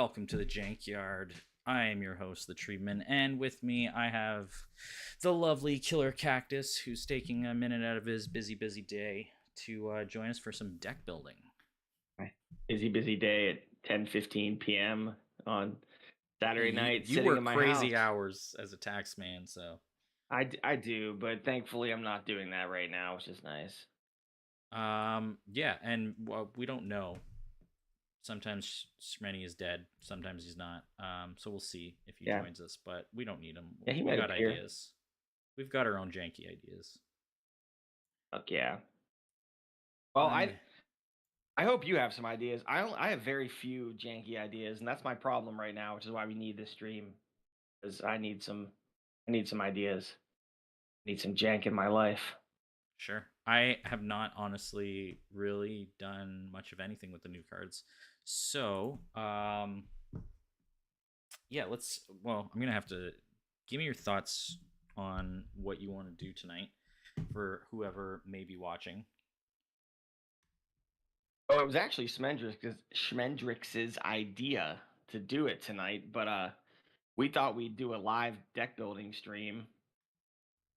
welcome to the Jankyard. I am your host, the Treatment, and with me I have the lovely Killer Cactus, who's taking a minute out of his busy day to join us for some deck building. Busy day at 10:15 p.m. on Saturday night, You sitting work in my crazy house. hours as a tax man, so I do, but thankfully I'm not doing that right now, which is nice. yeah, and we don't know. Sometimes Shreni is dead, sometimes he's not. So we'll see if he Yeah, joins us, but we don't need him. yeah, he We might got appear. ideas. We've got our own janky ideas. Fuck yeah. Well, Uh, I hope you have some ideas. I have very few janky ideas, and that's my problem right now, which is why we need this stream, because I need some ideas. I need some jank in my life. Sure. I have not honestly really done much of anything with the new cards. So, yeah, I'm going to have to give me your thoughts on what you want to do tonight for whoever may be watching. Oh, it was actually Schmendrix's idea to do it tonight, but we thought we'd do a live deck building stream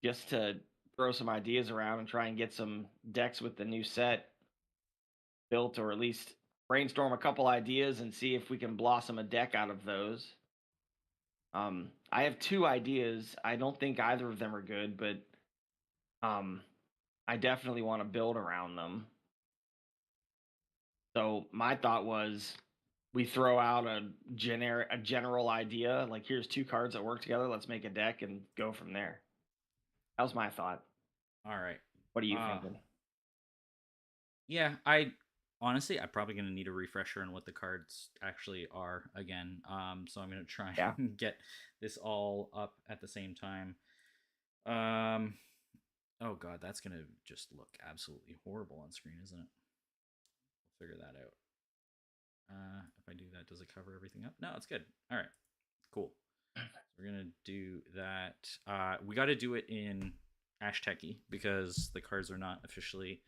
just to throw some ideas around and try and get some decks with the new set built, or at least brainstorm a couple ideas and see if we can blossom a deck out of those. I have two ideas. I don't think either of them are good, but I definitely want to build around them. So my thought was we throw out a general idea, like here's two cards that work together, let's make a deck and go from there. That was my thought. All right. What are you thinking? Yeah, I'm probably going to need a refresher on what the cards actually are again. So I'm going to try and get this all up at the same time. Oh god, that's going to just look absolutely horrible on screen, isn't it? We'll figure that out. If I do that, does it cover everything up? No, it's good. All right, cool. So we're gonna do that. We got to do it in Ashteki because the cards are not officially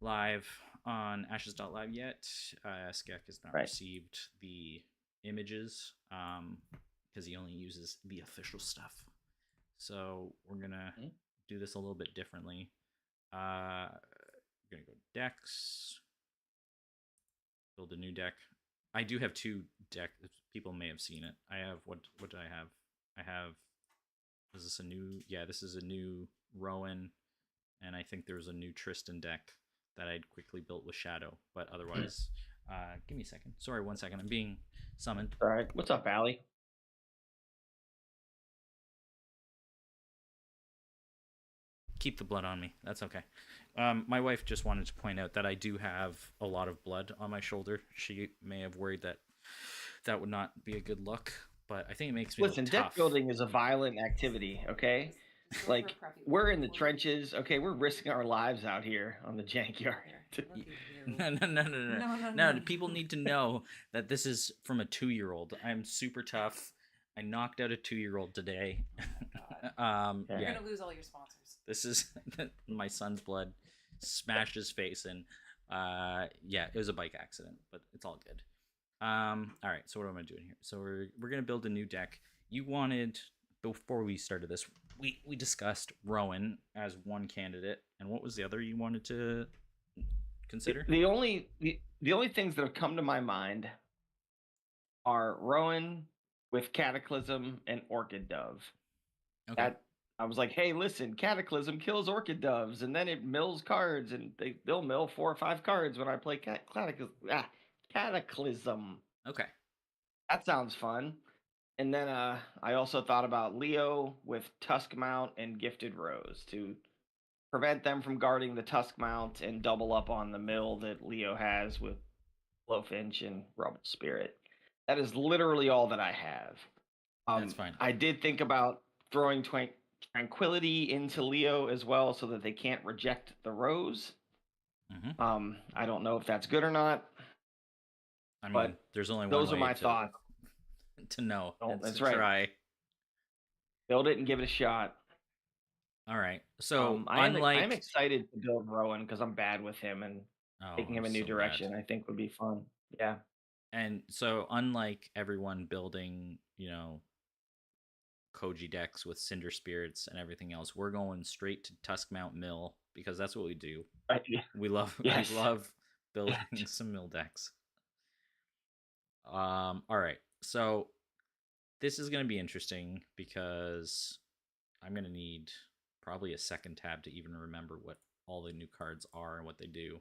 live on Ashes.live yet. Skek has not received the images because he only uses the official stuff. So we're gonna do this a little bit differently. We're gonna go decks. Build a new deck. I do have two decks. People may have seen it. I have what do I have? I have. Is this a new? Yeah, this is a new Rowan, and I think there was a new Tristan deck that I'd quickly built with Shadow. But otherwise, give me a second. Sorry, 1 second. I'm being summoned. All right. What's up, Allie? Keep the blood on me. That's okay. My wife just wanted to point out that I do have a lot of blood on my shoulder. She may have worried that would not be a good look, but I think it makes me listen. Deck building is a violent activity. Okay, like we're in the trenches. Okay, we're risking our lives out here on the Jankyard. No. People need to know that this is from a 2-year-old. I'm super tough. I knocked out a 2-year-old today. You're gonna lose all your sponsors. This is my son's blood smashed his face in. Yeah, it was a bike accident, but it's all good. All right, so what am I doing here? So we're gonna build a new deck. You wanted, before we started this, we discussed Rowan as one candidate, and what was the other you wanted to consider? The only things that have come to my mind are Rowan with Cataclysm and Orchid Dove. Okay. I was like, hey, listen, Cataclysm kills Orchid Doves, and then it mills cards, and they'll mill 4 or 5 cards when I play Cataclysm. Okay. That sounds fun. And then I also thought about Leo with Tusk Mount and Gifted Rose to prevent them from guarding the Tusk Mount and double up on the mill that Leo has with Blowfinch and Rubble Spirit. That is literally all that I have. That's fine. I did think about throwing Tranquility into Leo as well so that they can't reject the Rose. Mm-hmm. I don't know if that's good or not. I mean, there's only one way. Those are my thoughts. To know. That's to right. Try. Build it and give it a shot. All right. So I'm excited to build Rowan because I'm bad with him, and taking him a new direction I think would be fun. Yeah. And so, unlike everyone building, Koji decks with Cinder Spirits and everything else, we're going straight to Tuskmount Mill because that's what we do. We love Yes. we love building some mill decks. All right. So this is going to be interesting because I'm going to need probably a second tab to even remember what all the new cards are and what they do.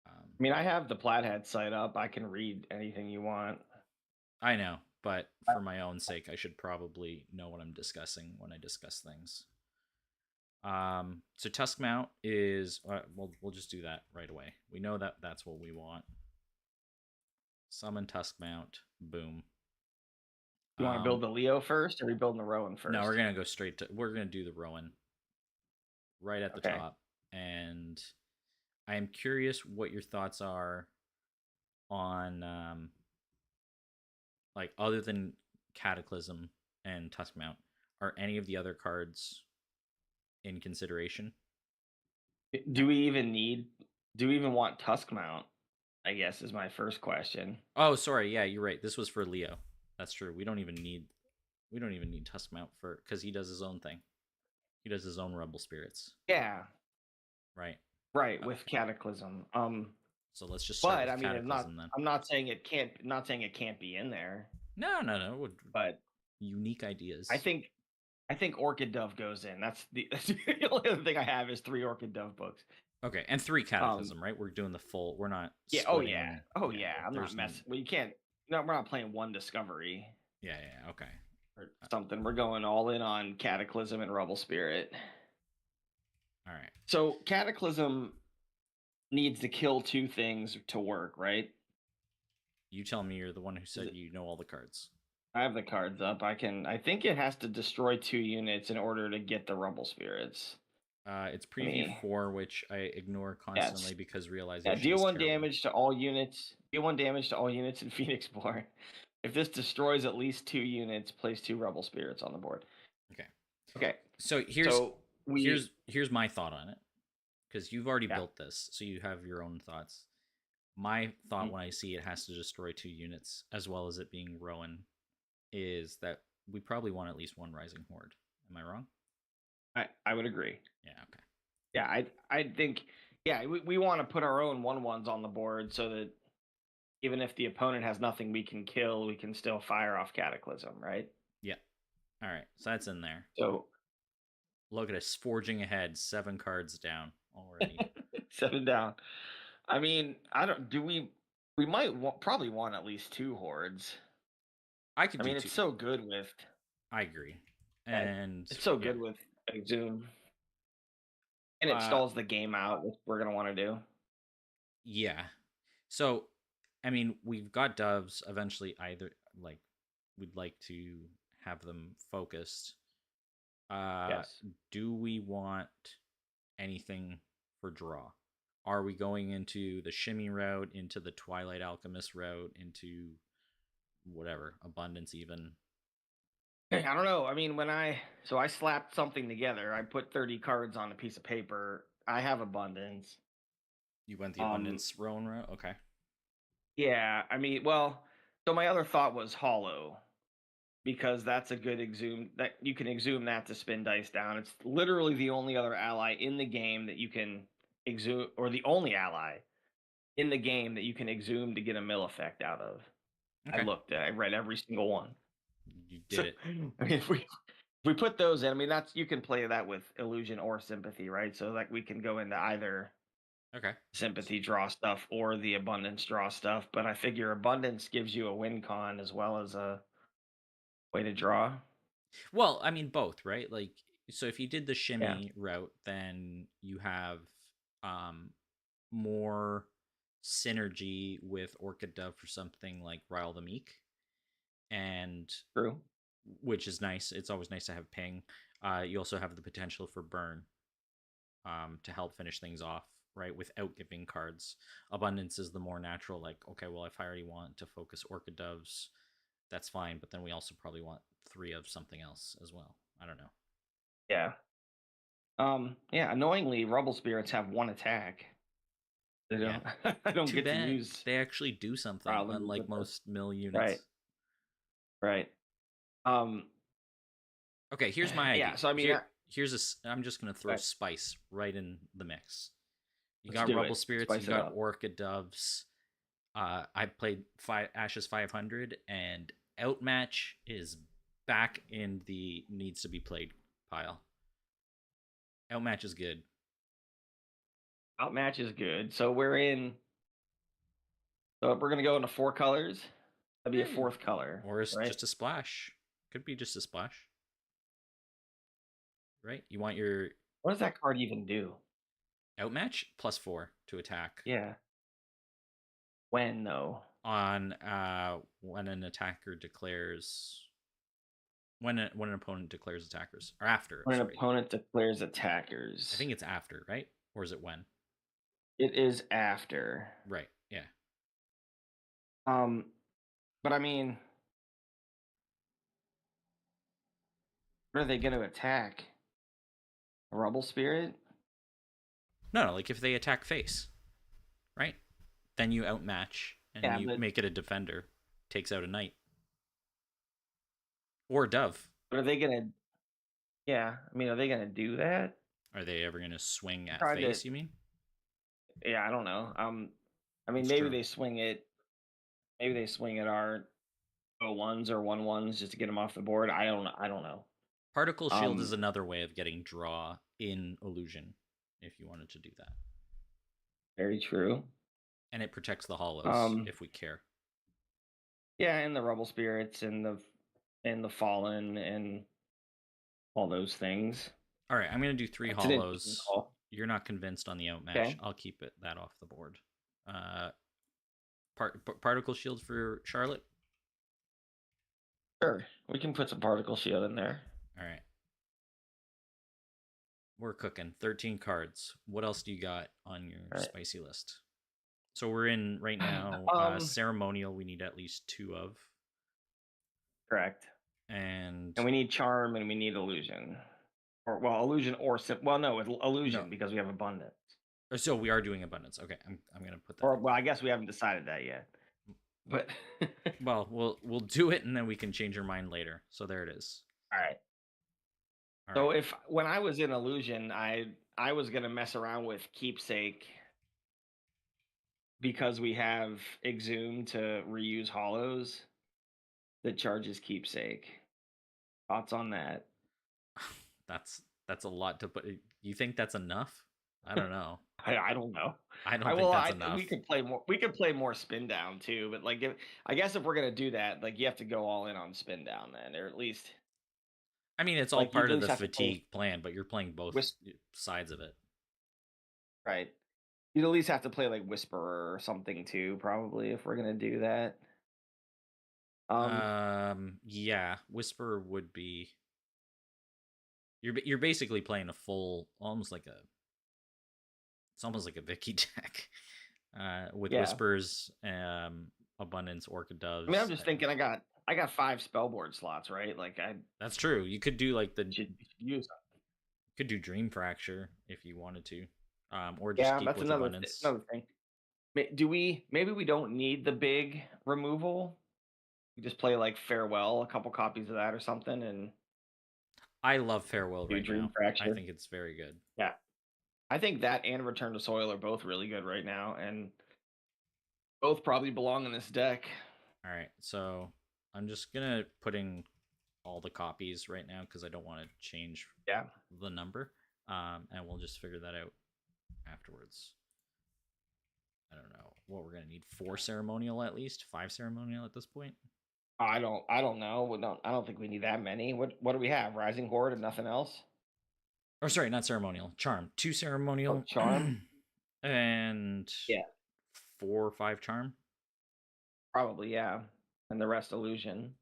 I mean, I have the Plaidhead site up. I can read anything you want. I know, but for my own sake, I should probably know what I'm discussing when I discuss things. So Tuskmount is we'll just do that right away. We know that that's what we want. Summon Tuskmount. Boom. You want to build the Leo first, or are we building the Rowan first? No, we're gonna go straight to. We're gonna do the Rowan. Right at the top, and I am curious what your thoughts are on like other than Cataclysm and Tuskmount, are any of the other cards in consideration? Do we even want Tuskmount? I guess is my first question. Oh, sorry. Yeah, you're right. This was for Leo. That's true. We don't even need Tuskmount for because he does his own thing. He does his own Rebel Spirits. Yeah. Right. Right, with Cataclysm. So let's just start with Cataclysm then. I'm not saying it can't be in there. No. But unique ideas. I think Orchid Dove goes in. That's the only other thing I have is 3 Orchid Dove books. Okay, and 3 Cataclysm, right? We're doing the full. We're not. Yeah. Oh yeah. I'm not messing. Well, you can't. No, we're not playing 1 Discovery. Yeah. Okay. Or something. We're going all in on Cataclysm and Rebel Spirit. All right. So Cataclysm needs to kill 2 things to work, right? You tell me. You're the one who said you know all the cards. I have the cards up. I think it has to destroy 2 units in order to get the Rumble Spirits. It's preview 4, which I ignore constantly because realization. Deal 1 damage to all units. Deal 1 damage to all units in Phoenixborn. If this destroys at least 2 units, place 2 Rebel Spirits on the board. Okay. So here's my thought on it, because you've already built this, so you have your own thoughts. My thought when I see it has to destroy 2 units, as well as it being Rowan, is that we probably want at least 1 Rising Horde. Am I wrong? I would agree. Yeah. Okay. Yeah, I think we want to put our own 1/1s on the board so that even if the opponent has nothing we can kill, we can still fire off Cataclysm, right? Yeah. All right, so that's in there. So look at us forging ahead, 7 cards down already. 7 down. I mean, we might probably want at least 2 hordes. I mean, it's so good with. I agree, and it's so good with Exhume, and it stalls the game out, which we're gonna want to do. Yeah. So, I mean, we've got doves. Eventually, either we'd like to have them focused. Yes. Do we want anything for draw? Are we going into the Shimmy route, into the Twilight Alchemist route, into whatever, Abundance even? I don't know. I mean, I slapped something together. I put 30 cards on a piece of paper. I have Abundance. You went the Abundance Rowan route? Okay. Yeah, I mean, well, so my other thought was Hollow, because that's a good exhume, that you can exhume that to spin dice down. It's literally the only other ally in the game that you can exhume, or the only ally in the game that you can exhume to get a mill effect out of. Okay. I read every single one. You did it. I mean, if we put those in, I mean, you can play that with Illusion or Sympathy, right? So we can go into either Sympathy draw stuff or the Abundance draw stuff. But I figure Abundance gives you a win con as well as a way to draw. Well, I mean, both, right? So if you did the Shimmy route, then you have more synergy with Orchid Dove for something like Rile the Meek. And true, which is nice. It's always nice to have ping. You also have the potential for burn to help finish things off, right, without giving cards. Abundance is the more natural, okay, well, if I already want to focus Orchid Doves, that's fine, but then we also probably want 3 of something else as well. I don't know. Yeah. Annoyingly, Rebel Spirits have 1 attack. I don't. Yeah. I don't Too get bad. to use. They actually do something, Probably unlike with the- most mill units. Right. Okay, here's my idea. Yeah. So I mean, I'm just gonna throw spice right in the mix. You Let's got do Rubble it. Spirits, Spice you it got up. Orca Doves. I played Ashes 500, and Outmatch is back in the needs to be played pile. Outmatch is good. Outmatch is good. So we're in. So we're gonna go into 4 colors. That'd be a 4th color, Or it's right? just a splash. Could be just a splash. Right? You want your What does that card even do? Outmatch +4 to attack. Yeah. When though? On when an attacker declares when an opponent declares attackers, or after. When an opponent declares attackers. I think it's after, right? Or is it when? It is after. Right. Yeah. But I mean, what are they going to attack? A Rubble Spirit? No, like if they attack face, right? Then you outmatch and you make it a defender, takes out a knight. Or a dove. But are they going to... Yeah, I mean, are they going to do that? Are they ever going to swing at face, you mean? Yeah, I don't know. I mean, maybe they swing it... Maybe they swing at our 0-1s or 1-1s just to get them off the board. I don't know. Particle Shield is another way of getting draw in Illusion, if you wanted to do that. Very true. And it protects the hollows if we care. Yeah, and the Rubble Spirits and the Fallen and all those things. All right, I'm going to do 3 hollows. You're not convinced on the outmatch. Okay. I'll keep that off the board. Particle Shield for Charlotte? Sure. We can put some Particle Shield in there. All right. We're cooking. 13 cards. What else do you got on your spicy list? So we're in right now Ceremonial. We need at least 2 of. Correct. And we need Charm and we need Illusion. Or Illusion or Illusion because we have Abundance. So we are doing Abundance. Okay, I'm gonna put that. Or I guess we haven't decided that yet. But well, we'll do it and then we can change our mind later. So there it is. All right. So when I was in Illusion, I was gonna mess around with Keepsake because we have Exhume to reuse hollows that charges Keepsake. Thoughts on that? That's a lot to put. You think that's enough? I don't know. I don't know. I don't think that's enough. We could play more. We could play more spin down too, but like, I guess if we're gonna do that, like, you have to go all in on spin down then, or at least. I mean, it's all part of the fatigue plan, but you're playing both sides of it. Right. You'd at least have to play like Whisperer or something too, probably, if we're gonna do that. Yeah, Whisperer would be. You're basically playing a full, it's almost like a Vicky deck, with Whispers, Abundance, Orca Doves. I mean, I'm just thinking, I got 5 spellboard slots, right? Like That's true. You could do like should use them. Could do Dream Fracture if you wanted to, or just keep with Abundance. Another thing. Maybe we don't need the big removal. We just play like Farewell, a couple copies of that or something, and. I love Farewell right Dream now. Fracture. I think it's very good. Yeah. I think that and Return to Soil are both really good right now, and both probably belong in this deck. All right, so I'm just going to put in all the copies right now because I don't want to change the number, and we'll just figure that out afterwards. I don't know what we're going to need. 4 ceremonial at least? 5 ceremonial at this point? I don't know. I don't think we need that many. What do we have? Rising Horde and nothing else? Or sorry, not ceremonial. Charm. 2 ceremonial. Charm. And 4 or 5 charm. Probably, yeah. And the rest Illusion.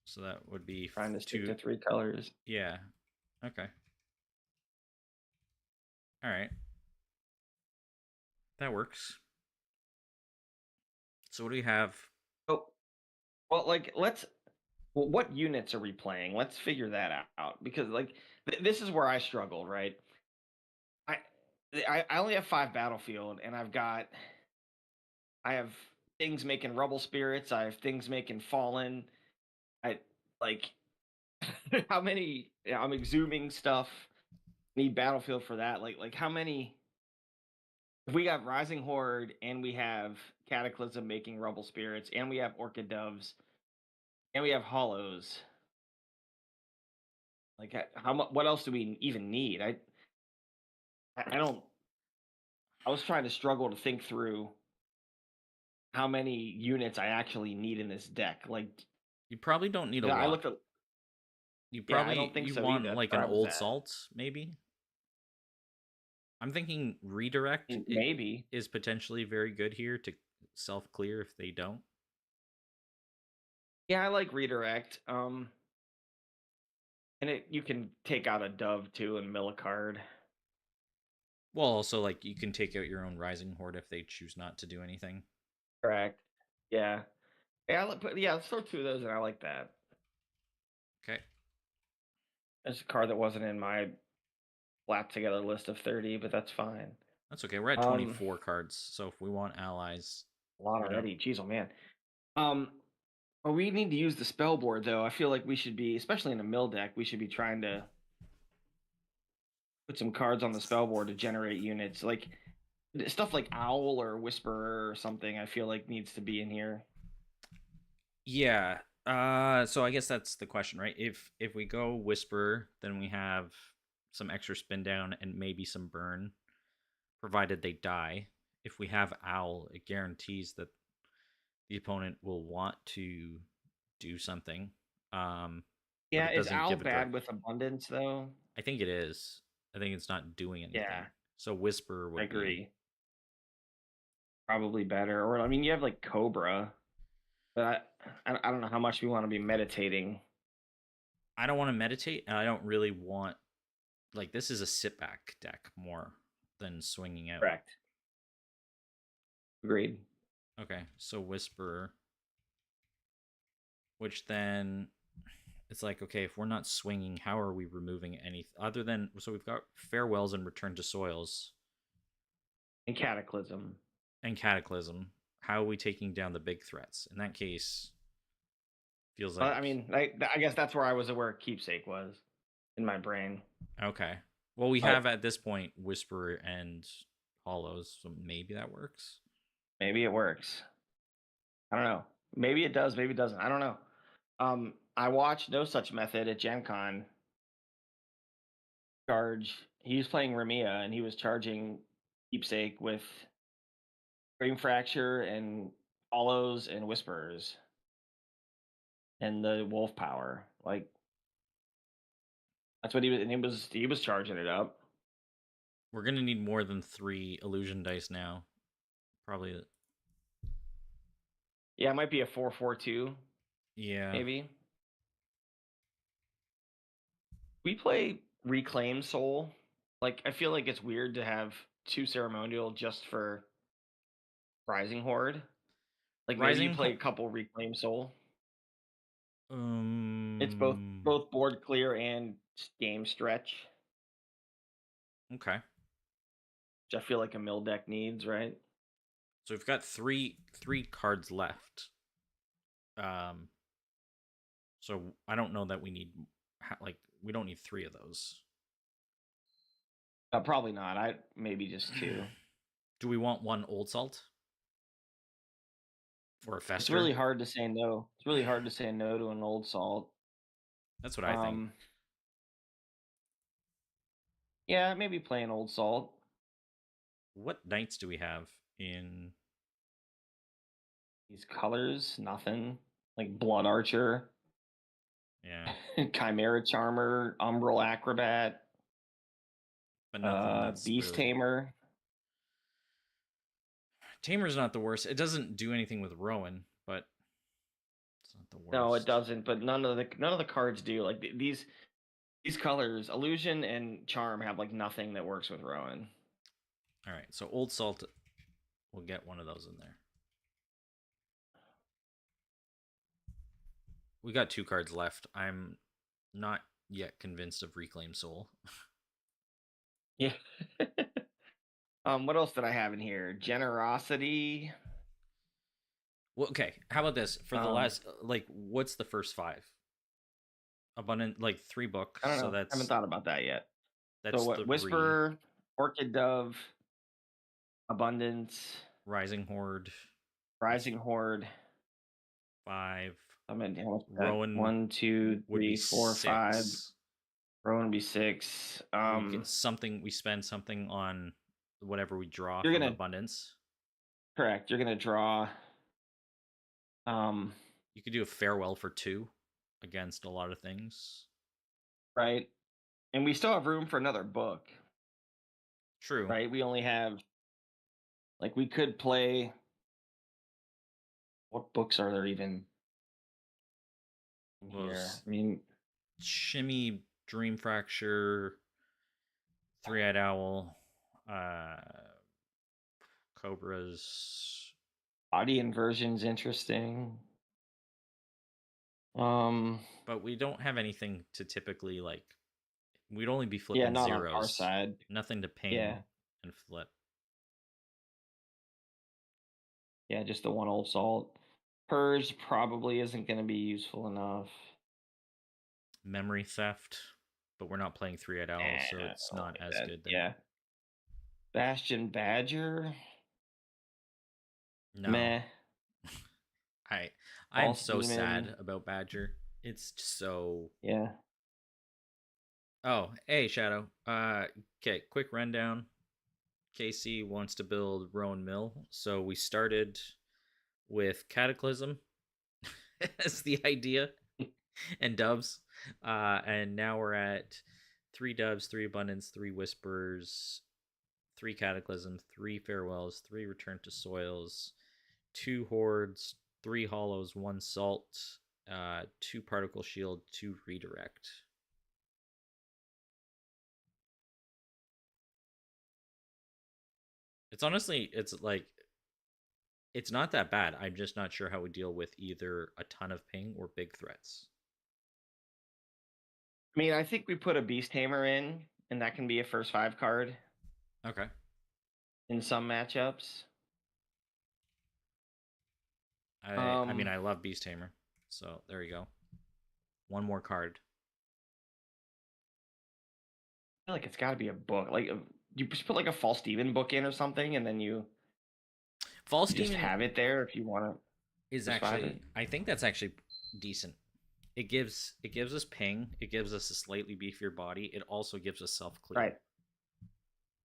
So that would be trying to stick to 3 colors. Yeah. Okay. All right. That works. So what do we have? Oh, well, like, what units are we playing? Let's figure that out, because like this is where I struggled, right? I only have 5 battlefield, and I have things making rubble spirits. I have things making fallen. I like how many? Yeah, I'm exhuming stuff. Need battlefield for that. Like how many? If we got Rising Horde and we have Cataclysm making rubble spirits, and we have Orchid Doves, and we have Hollows. Like how much? What else do we even need? I don't. I was trying to struggle to think through how many units I actually need in this deck. Like You probably don't need a I lot. looked at. You Yeah, I probably don't think you so want either. like That's an where I was old at. salt, maybe. I'm thinking redirect Maybe. is potentially very good here to self clear if they don't. Yeah, I like redirect. And you can take out a dove too and mill a card. Well, also like you can take out your own Rising Horde if they choose not to do anything. Correct. Yeah. Yeah, let's throw 2 of those, and I like that. Okay. There's a card that wasn't in my flat together list of 30, but that's fine. That's okay. We're at 24 cards, so if we want allies, a lot already. Jeez, oh man. Well, we need to use the spell board though. I feel like we should be, especially in a mill deck, we should be trying to put some cards on the spell board to generate units. Like stuff like Owl or Whisperer or something, I feel like needs to be in here. Yeah. So I guess that's the question, right? If we go Whisperer, then we have some extra spin down and maybe some burn, provided they die. If we have Owl, it guarantees that the opponent will want to do something. Yeah, is Owl bad with abundance though? I think it is. I think it's not doing anything. Yeah. So Whisper would I agree. be probably better. Or I mean, you have like Cobra, but I don't know how much we want to be meditating. I don't want to meditate, and I don't really want like this is a sit back deck more than swinging out. Correct. Agreed. Okay, so Whisperer, which then it's like, okay, if we're not swinging, how are we removing any other than so we've got Farewells and Return to Soils and Cataclysm. How are we taking down the big threats? In that case, feels like I mean, I guess that's where I was aware Keepsake was in my brain. Okay. Well, we have at this point Whisperer and Hollows, so maybe that works. Maybe it works. I don't know. Maybe it does. Maybe it doesn't. I don't know. I watched No Such Method at Gen Con. He was playing Ramia, and he was charging Keepsake with Frame Fracture and Hollows and Whisperers and the Wolf Power. Like that's what he was charging it up. We're gonna need more than 3 illusion dice now. Probably. Yeah, it might be a 4/4/2. Yeah. Maybe. We play Reclaim Soul. Like I feel like it's weird to have 2 ceremonial just for Rising Horde. Like maybe you play a couple Reclaim Soul. It's both board clear and game stretch. Okay. Which I feel like a mill deck needs, right? So we've got three cards left. So I don't know that we need we don't need 3 of those. Probably not. Maybe just 2. Do we want 1 Old Salt? Or a Fester? It's really hard to say no. It's really hard to say no to an Old Salt. That's what I think. Yeah, maybe play an Old Salt. What knights do we have in these colors? Nothing. Like Blood Archer. Yeah. Chimera Charmer, Umbral Acrobat. But nothing Beast really... Tamer. Tamer's not the worst. It doesn't do anything with Rowan, but it's not the worst. No, it doesn't. But none of the cards do. Like these colors, Illusion and Charm, have like nothing that works with Rowan. All right, so Old Salt, we'll get 1 of those in there. We got 2 cards left. I'm not yet convinced of Reclaim Soul. Yeah. What else did I have in here? Generosity. Well, okay. How about this for the last? Like, what's the first 5? Abundant, like 3 books. I don't know. So that's I haven't thought about that yet. that's So what? 3. Whisper, Orchid Dove, Abundance, Rising Horde. Rising Horde. 5. I mean, how much is that? Rowan 1, 2, would 3, be 4, 6. 5. Rowan would be 6. We get something. We spend something on whatever we draw You're from gonna- abundance. Correct. You're gonna draw. You could do a farewell for 2 against a lot of things. Right. And we still have room for another book. True. Right. We only have. Like, we could play. What books are there even here? I mean, Shimmy, Dream Fracture, Three-Eyed Owl, Cobras. Body Inversion's interesting. But we don't have anything to typically like. We'd only be flipping not zeros. on our side. Nothing to ping and flip. Yeah, just the 1 old salt. Purge probably isn't going to be useful enough. Memory Theft, but we're not playing Three-Eyed Owl, so it's not as good then. Yeah. Bastion Badger. No. Meh. I'm so sad about Badger. It's so. Yeah. Oh, hey Shadow. Okay, quick rundown. Casey wants to build Rowan Mill, so we started with Cataclysm as the idea, and Doves, and now we're at 3 Doves, 3 Abundance, 3 Whispers, 3 Cataclysm, 3 Farewells, 3 Return to Soils, 2 Hordes, 3 Hollows, 1 Salt, 2 Particle Shield, 2 Redirect. It's honestly, it's like, it's not that bad. I'm just not sure how we deal with either a ton of ping or big threats. I mean, I think we put a Beast Tamer in, and that can be a first 5 card. Okay. In some matchups. I mean, I love Beast Tamer, so there you go. 1 more card. I feel like it's got to be a book. Like, you just put like a False Demon book in or something, and then you just have it there if you want to. Is actually, I think that's actually decent. It gives us ping. It gives us a slightly beefier body. It also gives us self clear. Right.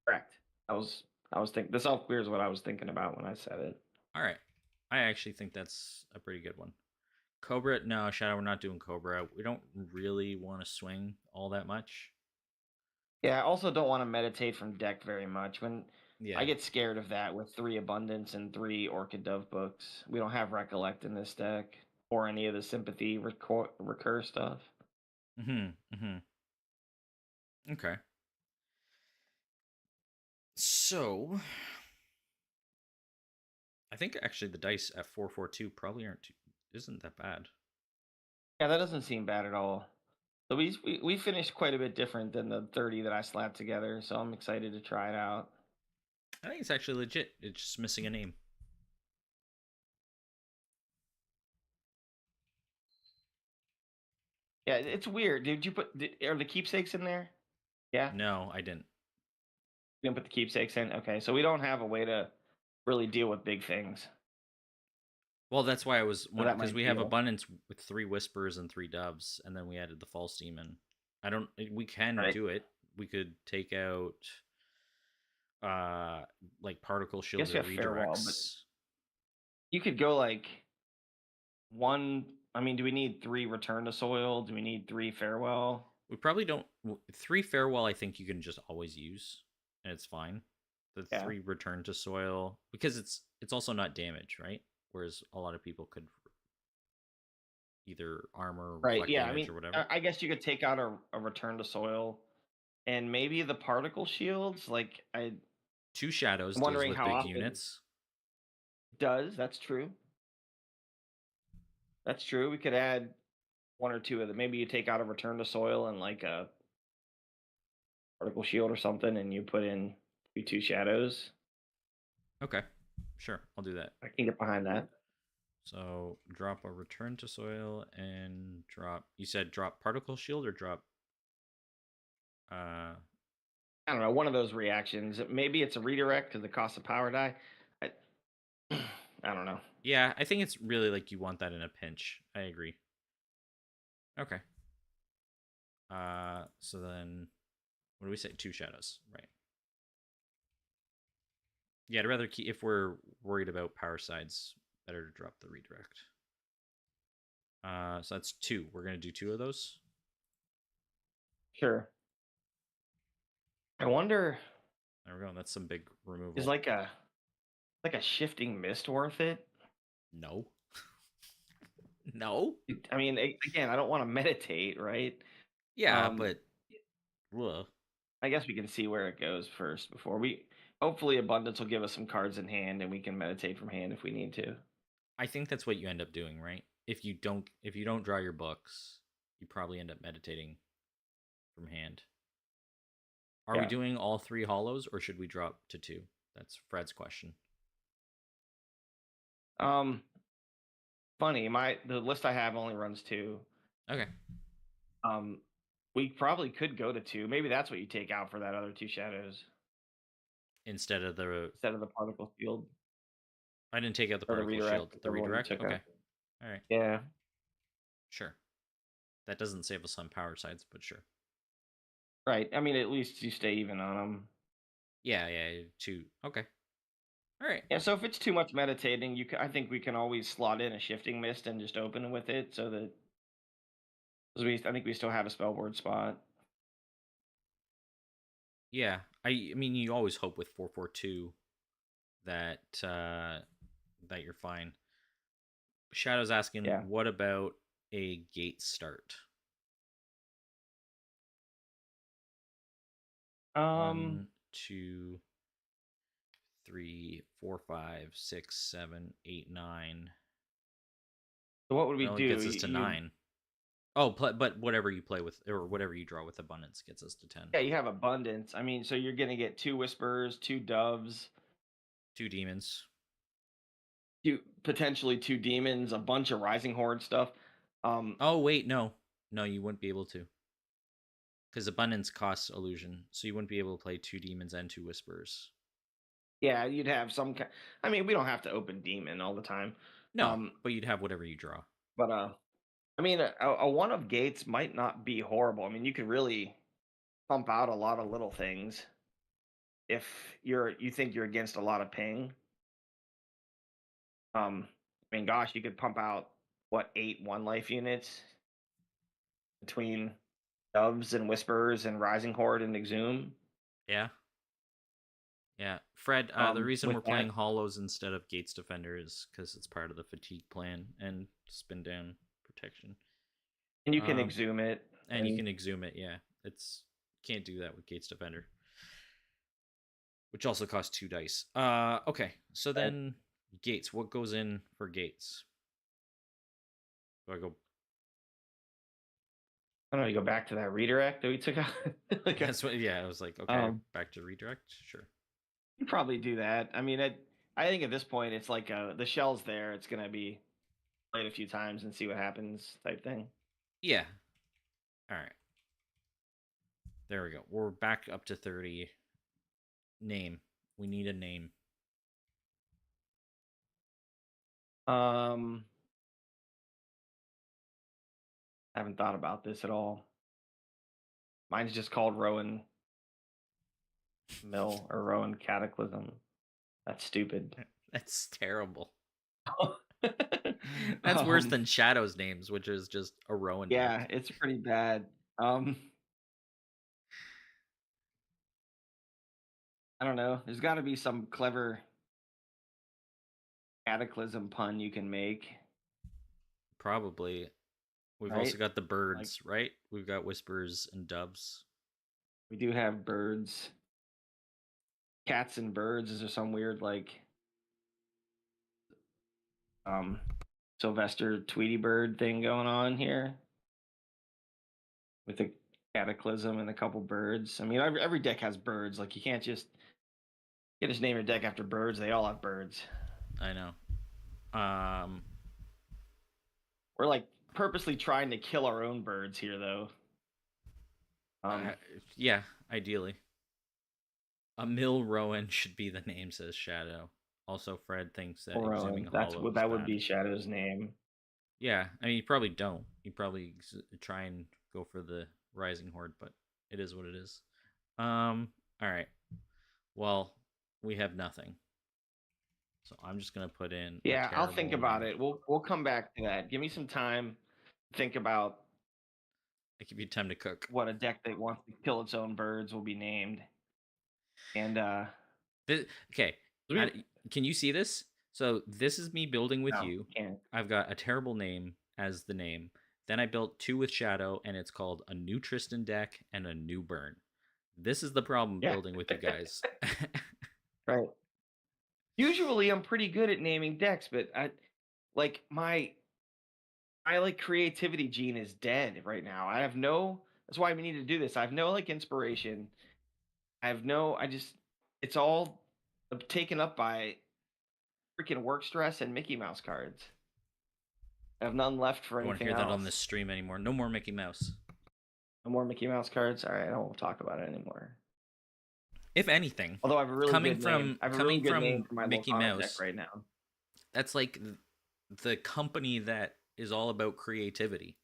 Correct. I was thinking the self clear is what I was thinking about when I said it. All right. I actually think that's a pretty good one. Cobra, no, Shadow, we're not doing Cobra. We don't really want to swing all that much. Yeah, I also don't want to meditate from deck very much. I get scared of that with 3 Abundance and 3 Orchid Dove books. We don't have Recollect in this deck or any of the Sympathy recur stuff. Okay. So, I think actually the dice at 442 probably isn't that bad. Yeah, that doesn't seem bad at all. So we finished quite a bit different than the 30 that I slapped together, so I'm excited to try it out. I think it's actually legit. It's just missing a name. Yeah, it's weird. Are the keepsakes in there? Yeah? No, I didn't. You didn't put the keepsakes in? Okay, so we don't have a way to really deal with big things. Well, that's why I was wondering, because we have Abundance with 3 Whispers and 3 Doves, and then we added the False Demon. We can do it. We could take out like Particle Shield or Redirects. You could go like 1. I mean, do we need 3 Return to Soil? Do we need 3 Farewell? We probably don't. 3 Farewell, I think you can just always use, and it's fine. The 3 Return to Soil, because it's also not damage, right? Whereas a lot of people could either armor, damage, or whatever. I guess you could take out a Return to Soil, and maybe the Particle Shields. Like 2 Shadows deals with big units. That's true. That's true. We could add 1 or 2 of them. Maybe you take out a Return to Soil and like a Particle Shield or something, and you put in 2 shadows. Okay, sure, I'll do that. I can get behind that. So drop a return to soil and drop. You said drop particle shield or drop. I don't know, one of those reactions. Maybe it's a redirect because it costs a power die. I, I don't know. Yeah, I think it's really like you want that in a pinch. I agree. Okay. So then, what do we say? 2 shadows, right? Yeah, I'd rather keep, if we're worried about power sides, better to drop the redirect. So that's 2. We're gonna do 2 of those. Sure. I wonder. There we go. That's some big removal. Is like a shifting mist worth it? No. No. I mean, again, I don't want to meditate, right? Yeah, but. Ugh. I guess we can see where it goes first before we. Hopefully, abundance will give us some cards in hand, and we can meditate from hand if we need to. I think that's what you end up doing, right? If you don't draw your books, you probably end up meditating from hand. Are we doing all 3 hollows, or should we drop to 2? That's Fred's question. Funny, the list I have only runs 2. Okay. We probably could go to 2. Maybe that's what you take out for that other 2 shadows. Instead of the particle shield. I didn't take out the particle shield. The redirect? Okay. All right. Yeah. Sure. That doesn't save us on power sides, but sure. Right. I mean, at least you stay even on them. Yeah, 2. Okay. All right. Yeah, so if it's too much meditating, I think we can always slot in a shifting mist and just open with it so that I think we still have a spellboard spot. Yeah, I mean, you always hope with 442 that that you're fine. Shadow's asking, what about a gate start? 1, 2, 3, 4, 5, 6, 7, 8, 9. So what would we do? Gets us to 9. Oh, but whatever you play with, or whatever you draw with abundance, gets us to 10. Yeah, you have abundance. I mean, so you're gonna get 2 whispers, 2 doves, 2 demons, potentially 2 demons, a bunch of rising horde stuff. Oh wait, no, you wouldn't be able to, because abundance costs illusion, so you wouldn't be able to play 2 demons and 2 whispers. Yeah, you'd have some. I mean, we don't have to open demon all the time. No, but you'd have whatever you draw. But I mean, a 1 of gates might not be horrible. I mean, you could really pump out a lot of little things if you think you're against a lot of ping. I mean, gosh, you could pump out what 8 1-life units between doves and whispers and rising horde and exhume. Yeah. Fred, the reason we're playing hollows instead of gates defender is because it's part of the fatigue plan and spin down protection. And you can exhume it. And you can exhume it, yeah. Can't do that with gates defender, which also costs 2 dice. Okay, so then gates. What goes in for gates? Do I go? I don't know. You go back to that redirect that we took out. That's what. Yeah, I was like, okay, back to redirect. Sure. You probably do that. I mean, I think at this point it's like the shell's there. It's gonna be played a few times and see what happens type thing. Yeah. All right. There we go. We're back up to 30. Name. We need a name. I haven't thought about this at all. Mine's just called Rowan Mill or Rowan Cataclysm. That's stupid. That's terrible. That's worse than Shadow's names, which is just a Rowan. Yeah, deck. It's pretty bad. I don't know. There's got to be some clever cataclysm pun you can make. Probably. We've also got the birds, right? We've got whispers and doves. We do have birds. Cats and birds. Is there some weird Sylvester Tweety Bird thing going on here? With a cataclysm and a couple birds. I mean, every deck has birds. Like, you can't just You just name your deck after birds. They all have birds. I know. We're like purposely trying to kill our own birds here, though. Yeah, ideally. Emil Rowan should be the name, says Shadow. Also, Fred thinks that Exhuming Hollow that would be Shadow's name. Yeah, I mean, you probably don't. You probably try and go for the Rising Horde, but it is what it is. All right. Well, we have nothing, so I'm just gonna put in. Yeah, I'll think about it. We'll come back to that. Give me some time. Think about. I give you time to cook. What a deck that wants to kill its own birds will be named. And okay, can you see this? So this is me building with you. Can't. I've got a terrible name as the name. Then I built 2 with Shadow, and it's called a new Tristan deck and a new Burn. This is the problem building with you guys. Right. Usually I'm pretty good at naming decks, but my creativity gene is dead right now. That's why we need to do this. I have no inspiration. It's all taken up by freaking work stress and Mickey Mouse cards. I have none left for anything else. I won't hear that on this stream anymore. No more Mickey Mouse. No more Mickey Mouse cards? All right, I won't talk about it anymore. If anything, although I have a really coming good from name. I have coming a really good from name for my Mickey Mouse deck right now. That's like the company that is all about creativity,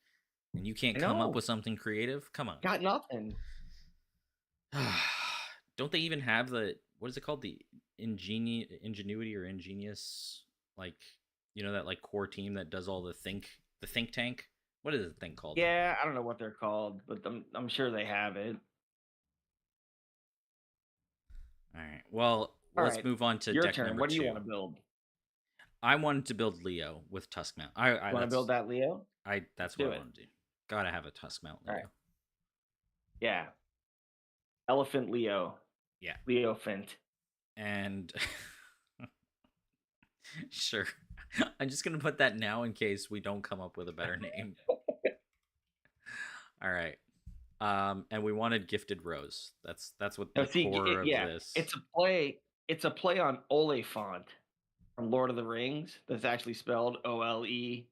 and you can't come up with something creative. Come on, got nothing. Don't they even have what is it called, the ingenuity or ingenious, that core team that does all the think tank? What is the thing called? Yeah, I don't know what they're called, but I'm sure they have it. All right. Well, let's move on to your deck turn. number 2. What do you want to build? I wanted to build Leo with Tuskmount. I want to build that Leo? That's what I want to do. Gotta have a Tuskmount Leo. Right. Yeah. Elephant Leo. Yeah. Leophant. And sure. I'm just gonna put that now in case we don't come up with a better name. All right. And we wanted Gifted Rose. That's what the core of this. It's a play on Oliphant from Lord of the Rings. That's actually spelled O-L-E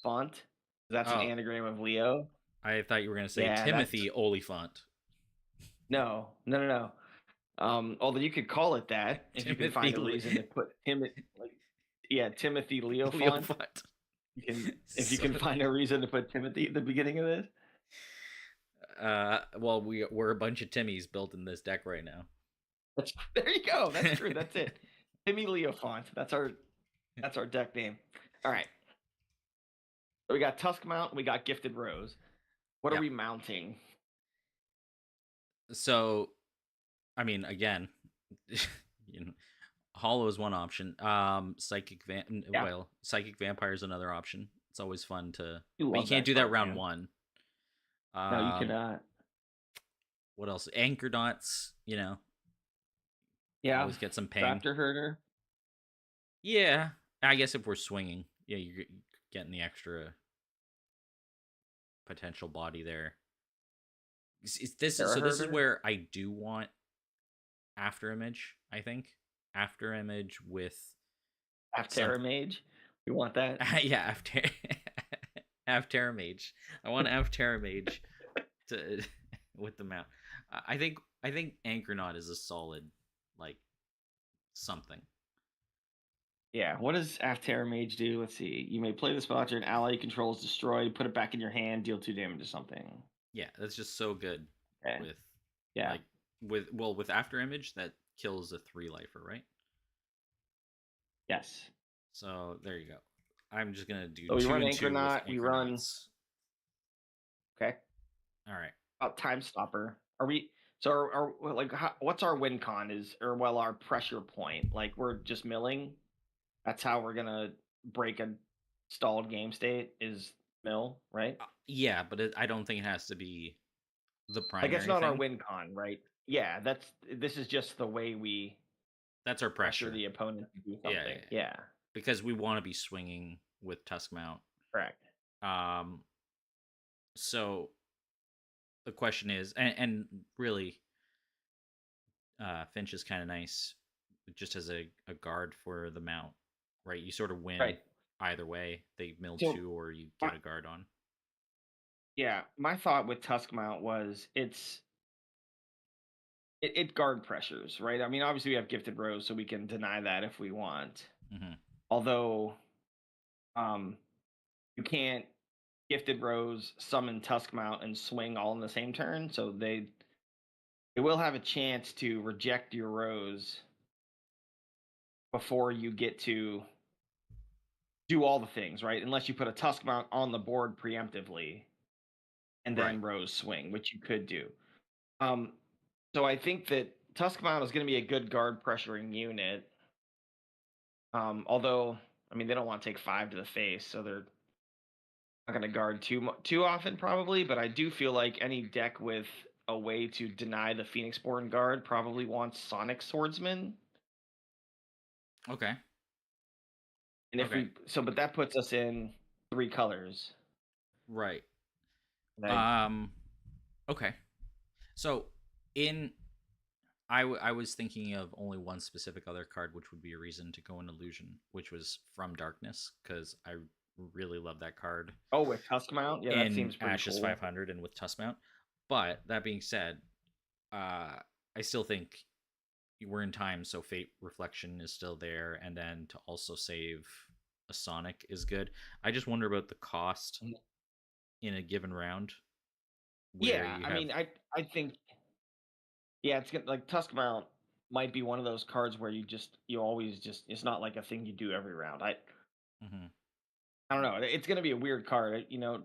font. That's an anagram of Leo. I thought you were gonna say Timothy Oliphant. No. Although you could call it that if you can find a reason to put Timothy Leofont. If you can find a reason to put Timothy at the beginning of this. Well, we're a bunch of Timmys built in this deck right now. There you go. That's true. That's it. Timmy Leofont. That's our deck name. All right. So we got Tuskmount. We got Gifted Rose. What are we mounting? So, I mean, again, Hollow is one option. Psychic Vampire is another option. It's always fun to. But you can't do that round 1. No, you cannot. What else? Anchor Dots. Yeah. Always get some pain. Raptor Herder. Yeah, I guess if we're swinging, you're getting the extra potential body there. This is where I do want After Image. I think After Image with After Mage. You want that? Yeah, After Mage. I want After Mage to with the mount. I think Anchornaut is a solid something. Yeah, what does After Mage do? Let's see. You may play the spell after an ally you control is destroyed, put it back in your hand, deal 2 damage to something. Yeah, that's just so good. Okay. With After Image that kills a 3-lifer, right? Yes. So there you go. I'm just gonna do. So we run Anchornaut. We run. Okay. All right. About Time Stopper. Are we? So what's our win con our pressure point? We're just milling. That's how we're gonna break a stalled game state is mill, right? Yeah, but I don't think it has to be the primary. It's not our win con, right? Yeah, this is just the way we. That's our pressure the opponent to do something. Yeah. Because we want to be swinging with Tuskmount. Correct. So the question is, and really, Finch is kind of nice. just as a guard for the mount, right? You sort of win Right. either way. They mill So, 2 or you get a guard on. Yeah, my thought with Tusk Mount was it guard pressures, right? I mean, obviously we have Gifted Rose, so we can deny that if we want. Mm-hmm. Although, you can't Gifted Rose, summon Tusk Mount, and swing all in the same turn, so they will have a chance to reject your Rose before you get to do all the things, right? Unless you put a Tusk Mount on the board preemptively, and then Rose swing, which you could do. So I think that Tusk Mount is going to be a good guard pressuring unit. Although, I mean, they don't want to take 5 to the face, so they're not going to guard too often probably. But I do feel like any deck with a way to deny the Phoenixborn guard probably wants Sonic Swordsman. Okay. And if but that puts us in 3 colors. Right. Like, okay. So I was thinking of only one specific other card, which would be a reason to go in Illusion, which was From Darkness, because I really love that card. Oh, with Tusk Mount? Yeah, that seems pretty Ashes cool. 500 and with Tusk Mount. But that being said, I still think we're in time, so Fate Reflection is still there, and then to also save a Sonic is good. I just wonder about the cost in a given round. Yeah, I mean, I think, yeah, it's good. Like Tusk Mount might be one of those cards where you always just, it's not like a thing you do every round. I don't know. It's gonna be a weird card, you know.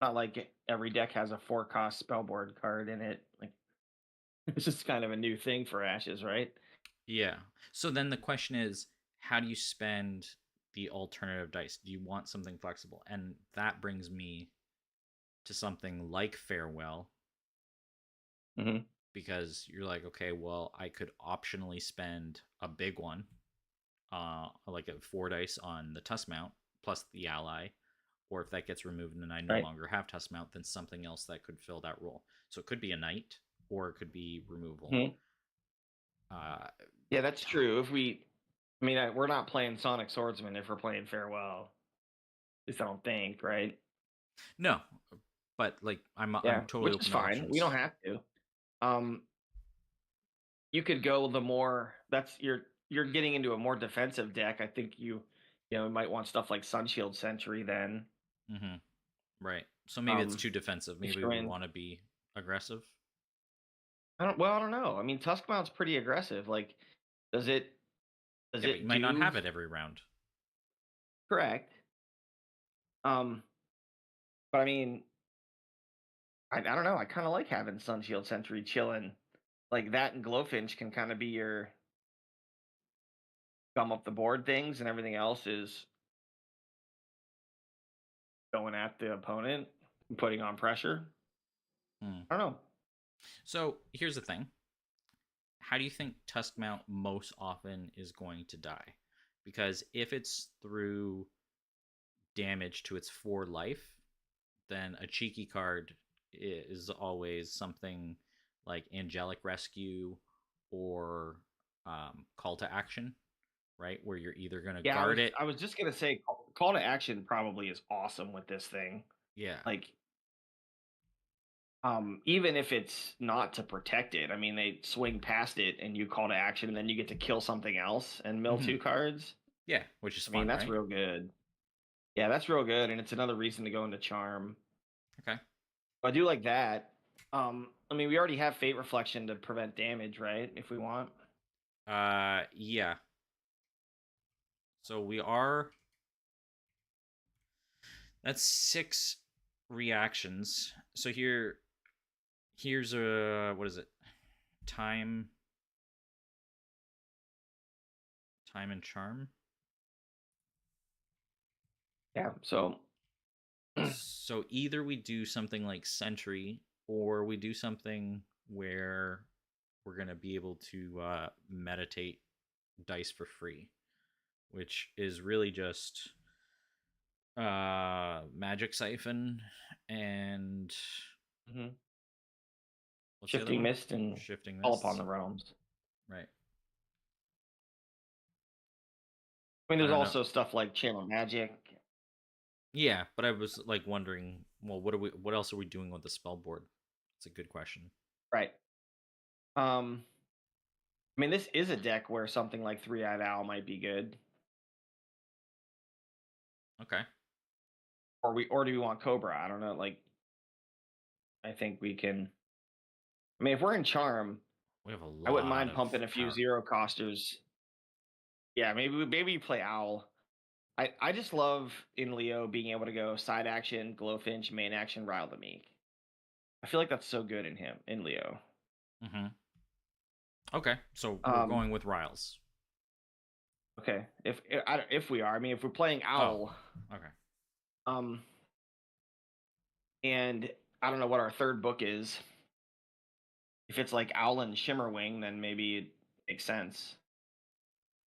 Not like every deck has a 4-cost spellboard card in it. Like, it's just kind of a new thing for Ashes, right? Yeah. So then the question is, how do you spend the alternative dice? Do you want something flexible? And that brings me to something like Farewell. Because you're like, okay, well, I could optionally spend a big one, like a 4 dice on the Tusk Mount plus the ally, or if that gets removed and I no longer have Tusk Mount, then something else that could fill that role. So it could be a knight, or it could be removal. Yeah, that's true. We're not playing Sonic Swordsman if we're playing Farewell. At least I don't think, right? No, but like I'm totally which is fine. We don't have to. You could go the more, you're getting into a more defensive deck. I think you might want stuff like Sunshield Sentry then. Right. So maybe it's too defensive. Maybe we want to be aggressive. I don't know. I mean, Tusk Mount's pretty aggressive. Like, does it you might not have it every round. Correct. But I mean, I don't know. I kind of like having Sunshield Sentry chilling. Like that, and Glowfinch can kind of be your gum up the board things, and everything else is going at the opponent and putting on pressure. I don't know. So here's the thing. How do you think Tusk Mount most often is going to die? Because if it's through damage to its 4 life, then a cheeky card is always something like Angelic Rescue or Call to Action, right? Where you're either going to guard it. I was just going to say Call to Action probably is awesome with this thing. Yeah. Like, even if it's not to protect it, I mean, they swing past it and you call to action, and then you get to kill something else and mill 2 cards. Yeah, which is fun. I mean, that's real good. Yeah, that's real good, and it's another reason to go into Charm. Okay. I do like that. I mean, we already have Fate Reflection to prevent damage, right? If we want. Yeah. So we are. That's 6 reactions. So here's a, what is it? Time and Charm. Yeah. So either we do something like Sentry, or we do something where we're going to be able to meditate dice for free, which is really just Magic Siphon and Shifting Mist and Shifting Mist. All Upon the Realms. Right. I mean, there's don't know. also stuff like Channel Magic. Yeah, but I was like wondering, well, what else are we doing with the spell board? It's a good question. Right. I mean, this is a deck where something like Three-Eyed Owl might be good. Okay. Or do we want Cobra? I don't know. Like, I think we can. I mean, if we're in Charm, We have a lot. I wouldn't mind pumping a few power. zero costers. Yeah, maybe you play Owl. I just love in Leo being able to go side action, Glowfinch, main action, Rile the Meek. I feel like that's so good in Leo. Mm-hmm. Okay, so we're going with Riles. Okay, if we are, I mean, if we're playing Owl. Oh, okay. And I don't know what our third book is. If it's like Owl and Shimmerwing, then maybe it makes sense.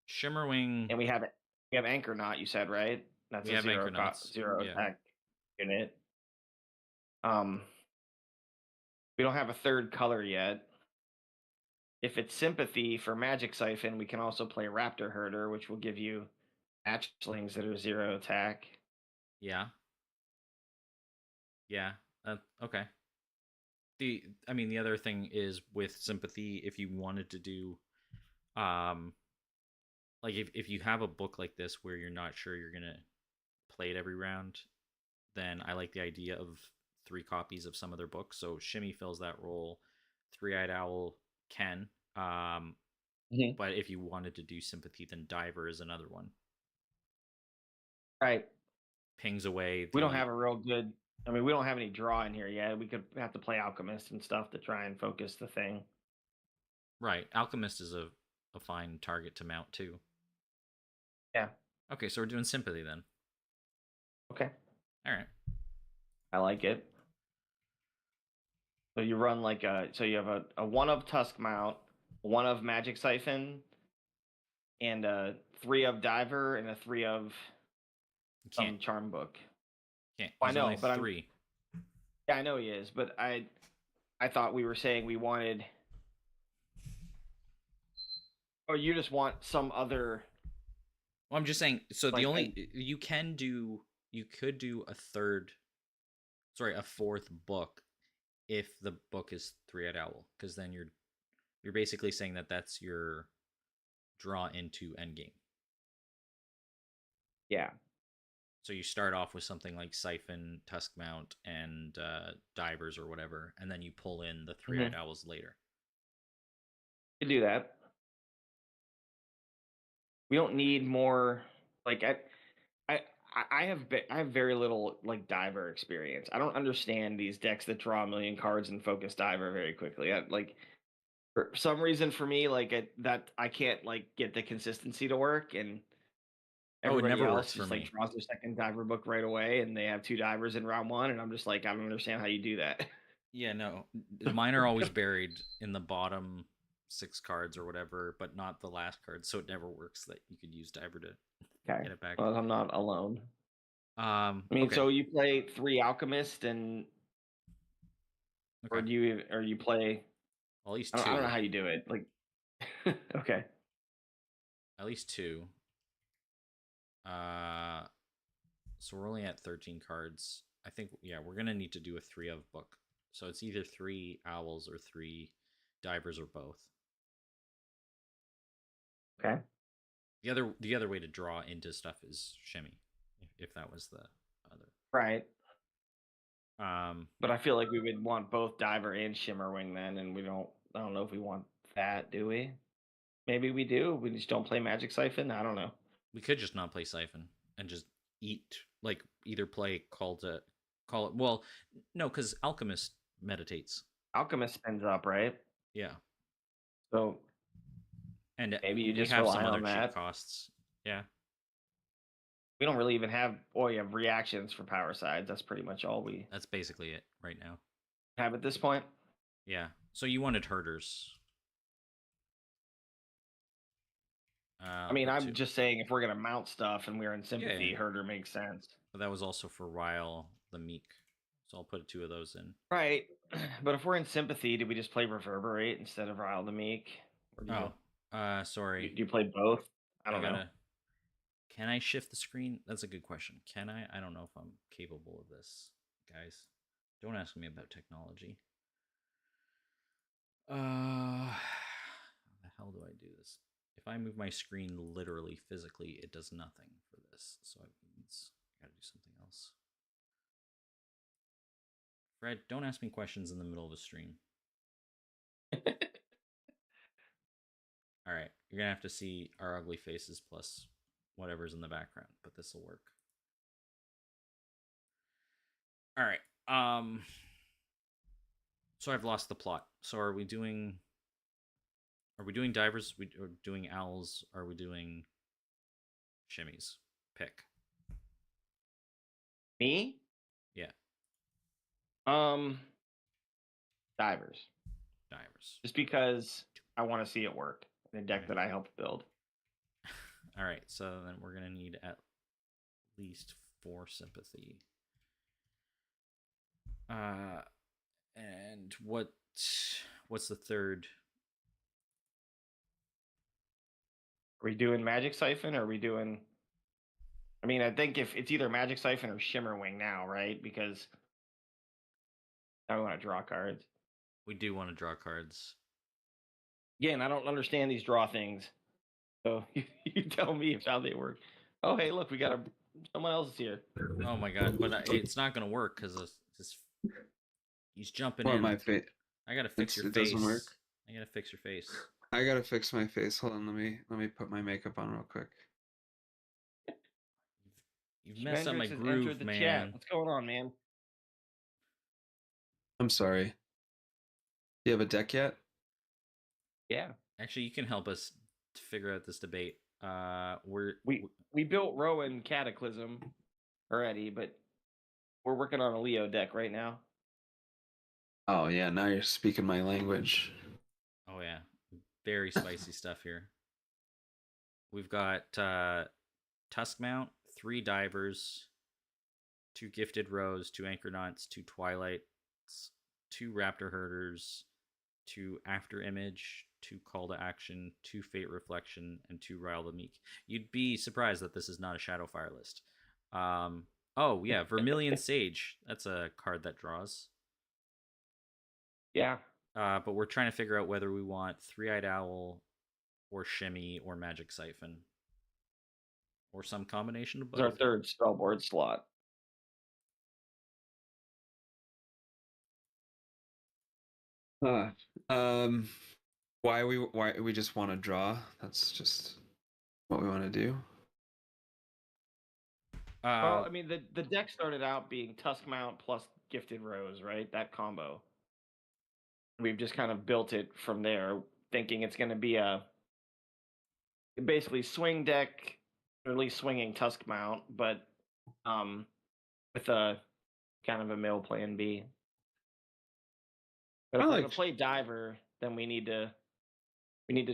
Shimmerwing. And we have Anchor Knot, you said, right? That's a zero attack unit. We don't have a third color yet. If it's Sympathy for Magic Siphon, we can also play Raptor Herder, which will give you hatchlings that are 0 attack. Yeah. Yeah. Okay. The other thing is with Sympathy, if you wanted to do, like if you have a book like this where you're not sure you're gonna play it every round, then I like the idea of 3 copies of some other books. So Shimmy fills that role. Three-Eyed Owl can. But if you wanted to do Sympathy, then Diver is another one. Right. Pings away. We don't have a real good. I mean, we don't have any draw in here yet. We could have to play Alchemist and stuff to try and focus the thing. Right. Alchemist is a fine target to mount too. Yeah. Okay, so we're doing Sympathy then. Okay. All right. I like it. So you run like so you have a 1 of Tusk Mount, 1 of Magic Siphon, and a 3 of Diver, and a 3 of some Charm book. Can't. I know, but 3. Yeah, I know he is, but I thought we were saying we wanted. Or you just want some other. Well, I'm just saying. So like, you could do a fourth book, if the book is Three-Eyed Owl, because then you're basically saying that that's your draw into endgame. Yeah. So you start off with something like Siphon, Tusk Mount, and Divers or whatever, and then you pull in the Three-Eyed Owls later. You can do that. We don't need more. Like I have very little like Diver experience. I don't understand these decks that draw a million cards and focus Diver very quickly. Like for some reason for me, like that I can't like get the consistency to work, and everybody else just like draws their second Diver book right away, and they have 2 Divers in round 1, and I'm just like, I don't understand how you do that. Yeah, no, mine are always buried in the bottom 6 cards or whatever, but not the last card, so it never works that you could use Diver to get it back. Well, I'm not alone. I mean, so you play 3 Alchemist, and or you play at least 2. I don't know how you do it. Like, okay, at least 2. So we're only at 13 cards. I think we're gonna need to do a 3 of book. So it's either 3 owls or 3 divers or both. Okay. The other way to draw into stuff is Shimmy, if that was the other. Right. But I feel like we would want both Diver and Shimmerwing then, and I don't know if we want that, do we? Maybe we do. We just don't play Magic Siphon. I don't know. We could just not play Siphon and just either play Call it. Well, no, because Alchemist meditates. Alchemist spins up, right? Yeah. So, and maybe you just have rely some other on that. cheap costs. Yeah. We don't really even have. Oh, you have reactions for power sides. That's pretty much all we. That's basically it right now. Have at this point. Yeah. So you wanted herders. I mean, I'm just saying if we're gonna mount stuff and we're in Sympathy, Herder makes sense. But that was also for Ryle the Meek, so I'll put 2 of those in. Right, but if we're in Sympathy, do we just play Reverberate instead of Ryle the Meek? Sorry. Do you play both? I don't know. Can I shift the screen? That's a good question. Can I? I don't know if I'm capable of this, guys. Don't ask me about technology. How the hell do I do this? If I move my screen literally, physically, it does nothing for this. So it means I gotta do something else. Fred, don't ask me questions in the middle of a stream. All right, you're gonna have to see our ugly faces plus whatever's in the background, but this will work. All right. So I've lost the plot. So are we doing divers? Are we doing owls? Are we doing shimmies? Pick. Me? Yeah. Divers. Just because I want to see it work in a deck that I helped build. All right, so then we're gonna need at least 4 sympathy. And what's the third? Are we doing Magic Siphon or are we doing... I mean, I think if it's either Magic Siphon or Shimmerwing now, right? Because I want to draw cards. We do want to draw cards. Again, I don't understand these draw things. So you tell me how they work. Oh, hey, look, we got someone else is here. Oh my god, but it's not gonna work because he's jumping in. I gotta fix your face. It doesn't work. I gotta fix your face. I gotta fix my face. Hold on, let me put my makeup on real quick. You've messed up my groove, man. Chat. What's going on, man? I'm sorry. Do you have a deck yet? Yeah. Actually, you can help us to figure out this debate. We built Rowan Cataclysm already, but we're working on a Leo deck right now. Oh yeah, now you're speaking my language. Oh yeah, very spicy stuff here. We've got Tusk Mount, 3 divers, 2 Gifted Rose, 2 Anchornauts, 2 Twilights, 2 Raptor Herders, 2 After Image, 2 Call to Action, 2 Fate Reflection, and 2 Rile the Meek. You'd be surprised that this is not a Shadowfire list. Oh yeah, Vermilion Sage. That's a card that draws. Yeah. But we're trying to figure out whether we want 3-Eyed Owl or Shimmy or Magic Siphon. Or some combination of both. It's our third spellboard slot. Why we just want to draw? That's just what we want to do. Well, I mean, the deck started out being Tusk Mount plus Gifted Rose, right? That combo. We've just kind of built it from there, thinking it's going to be a basically swing deck, or at least swinging Tusk Mount, but with a kind of a mill plan B. But if we're going to play Diver, then we need to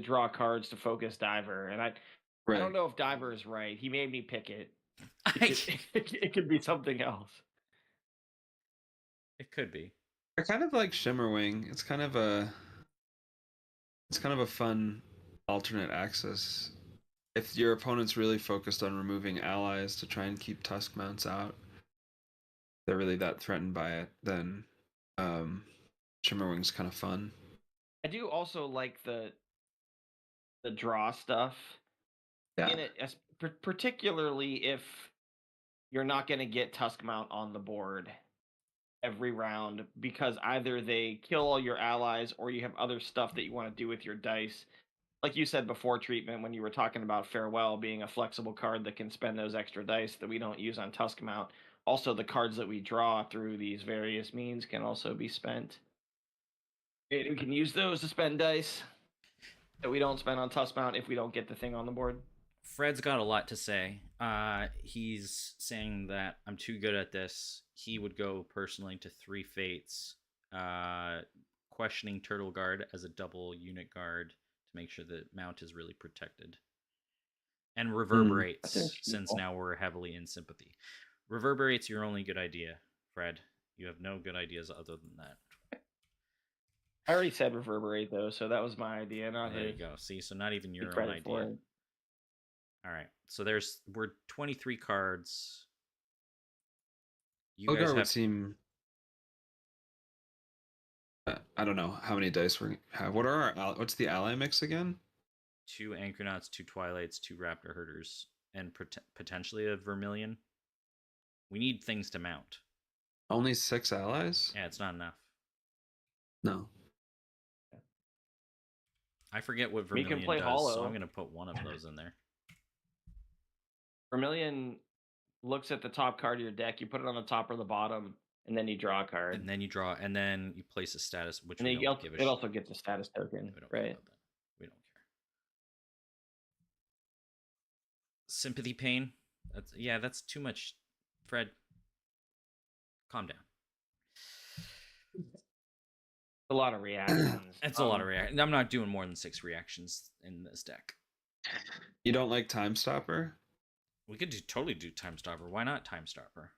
draw cards to focus Diver, and I don't know if Diver is right. He made me pick it. It could be something else. It could be. I kind of like Shimmerwing. It's kind of a fun alternate axis. If your opponent's really focused on removing allies to try and keep Tusk Mounts out, they're really that threatened by it, then Shimmerwing's kind of fun. I do also like the draw stuff. Yeah. In it, particularly if you're not going to get Tusk Mount on the board every round, because either they kill all your allies or you have other stuff that you want to do with your dice. Like you said before, Treatment, when you were talking about Farewell being a flexible card that can spend those extra dice that we don't use on Tusk Mount. Also, the cards that we draw through these various means can also be spent. We can use those to spend dice that we don't spend on Tusk Mount if we don't get the thing on the board. Fred's got a lot to say. He's saying that I'm too good at this. He would go personally to 3 Fates, questioning Turtle Guard as a double unit guard to make sure that Mount is really protected. And Reverberates, since now we're heavily in Sympathy. Reverberate's your only good idea, Fred. You have no good ideas other than that. I already said Reverberate, though, so that was my idea. Not there his. You go. See, so not even your own idea. All right. So we're 23 cards. You Elgar guys would have seem. I don't know how many dice we have. What are what's the ally mix again? 2 Anchornauts, 2 Twilights, 2 Raptor Herders, and potentially a Vermilion. We need things to mount. Only 6 allies? Yeah, it's not enough. No. I forget what We Vermilion can play does, Hollow. so I'm going to put one of those in there. Vermilion looks at the top card of your deck. You put it on the top or the bottom, and then you draw a card. And then you draw, and then you place a status, which and we don't give a it also gets a status token, we don't care right? about that. We don't care. Sympathy pain. That's too much. Fred, calm down. A lot of reactions. It's a lot of reactions. I'm not doing more than 6 reactions in this deck. You don't like Time Stopper? We could totally do Time Stopper. Why not Time Stopper?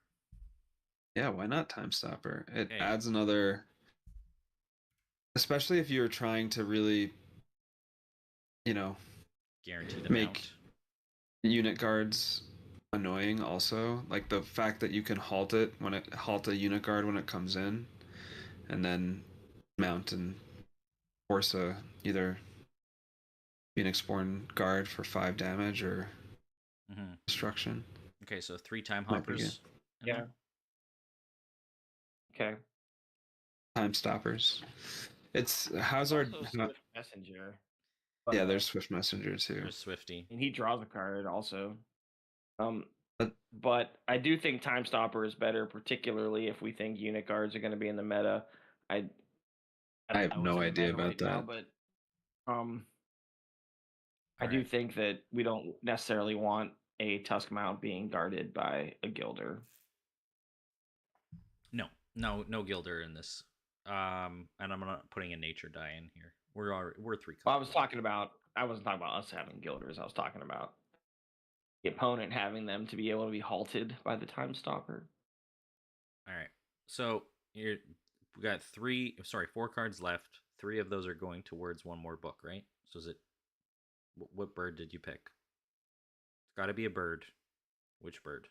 Yeah, why not Time Stopper? It Hey. adds another... Especially if you're trying to really, Guarantee the make mount. unit guards annoying also. Like the fact that you can halt a unit guard when it comes in, and then mount and force either Phoenix-born guard for 5 damage or destruction. Okay, so 3 Time Might be Hoppers. Yeah. Okay. Time Stoppers. It's Hazard. Also Swift Messenger. Yeah, there's Swift Messenger too. There's Swifty. And he draws a card also. But I do think Time Stopper is better, particularly if we think unit guards are going to be in the meta. I have no idea about that. now, but I do think that we don't necessarily want a Tusk Mount being guarded by a Gilder. No Gilder in this. And I'm not putting a nature die in here. We're 3 colors. Well, I wasn't talking about us having Gilders. I was talking about the opponent having them to be able to be halted by the Time Stopper. All right. So we got 4 cards left. 3 of those are going towards one more book, right? So is it what bird did you pick? It's got to be a bird. Which bird?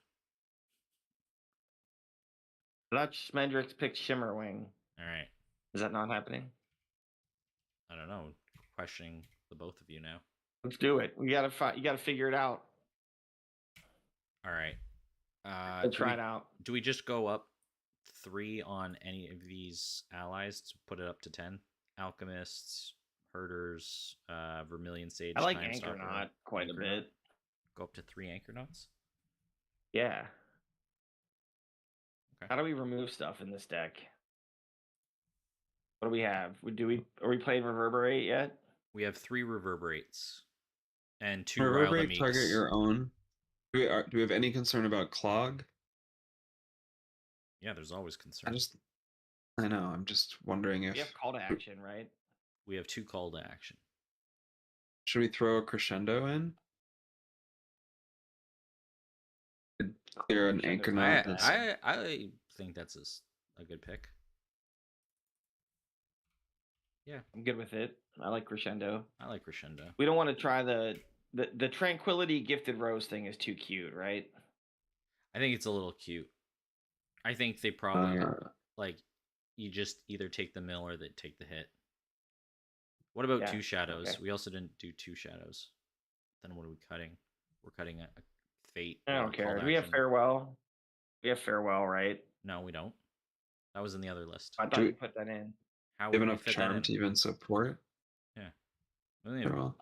Dutch Mendrix picked Shimmerwing. All right. Is that not happening? I don't know. Questioning the both of you now. Let's do it. You gotta figure it out. All right. Let's try it out. Do we just go up 3 on any of these allies to put it up to 10? Alchemists, Herders, Vermilion Sage. I like Time Stopper, Anchornaut quite a bit. Go up to 3 Anchornauts? Yeah. Okay. How do we remove stuff in this deck? What do we have? Are we playing Reverberate yet? We have 3 Reverberates and 2 Reverberate Rile target your own. Do we have any concern about Clog? Yeah, there's always concern. I know. I'm just wondering if we have call to action, right? We have 2 call to action. Should we throw a Crescendo in? Clear an Anchornaut. I think that's a good pick. Yeah, I'm good with it. I like Crescendo. I like Crescendo. We don't want to try the Tranquility Gifted Rose thing is too cute, right? I think it's a little cute. I think they probably you just either take the mill or they take the hit. What about 2 shadows? Okay. We also didn't do 2 shadows. Then what are we cutting? We're cutting a fate. I don't care. Do we have Farewell? We have Farewell, right? No, we don't. That was in the other list. I thought you put that in. How would we enough charm to even support? Yeah. Well, we're gonna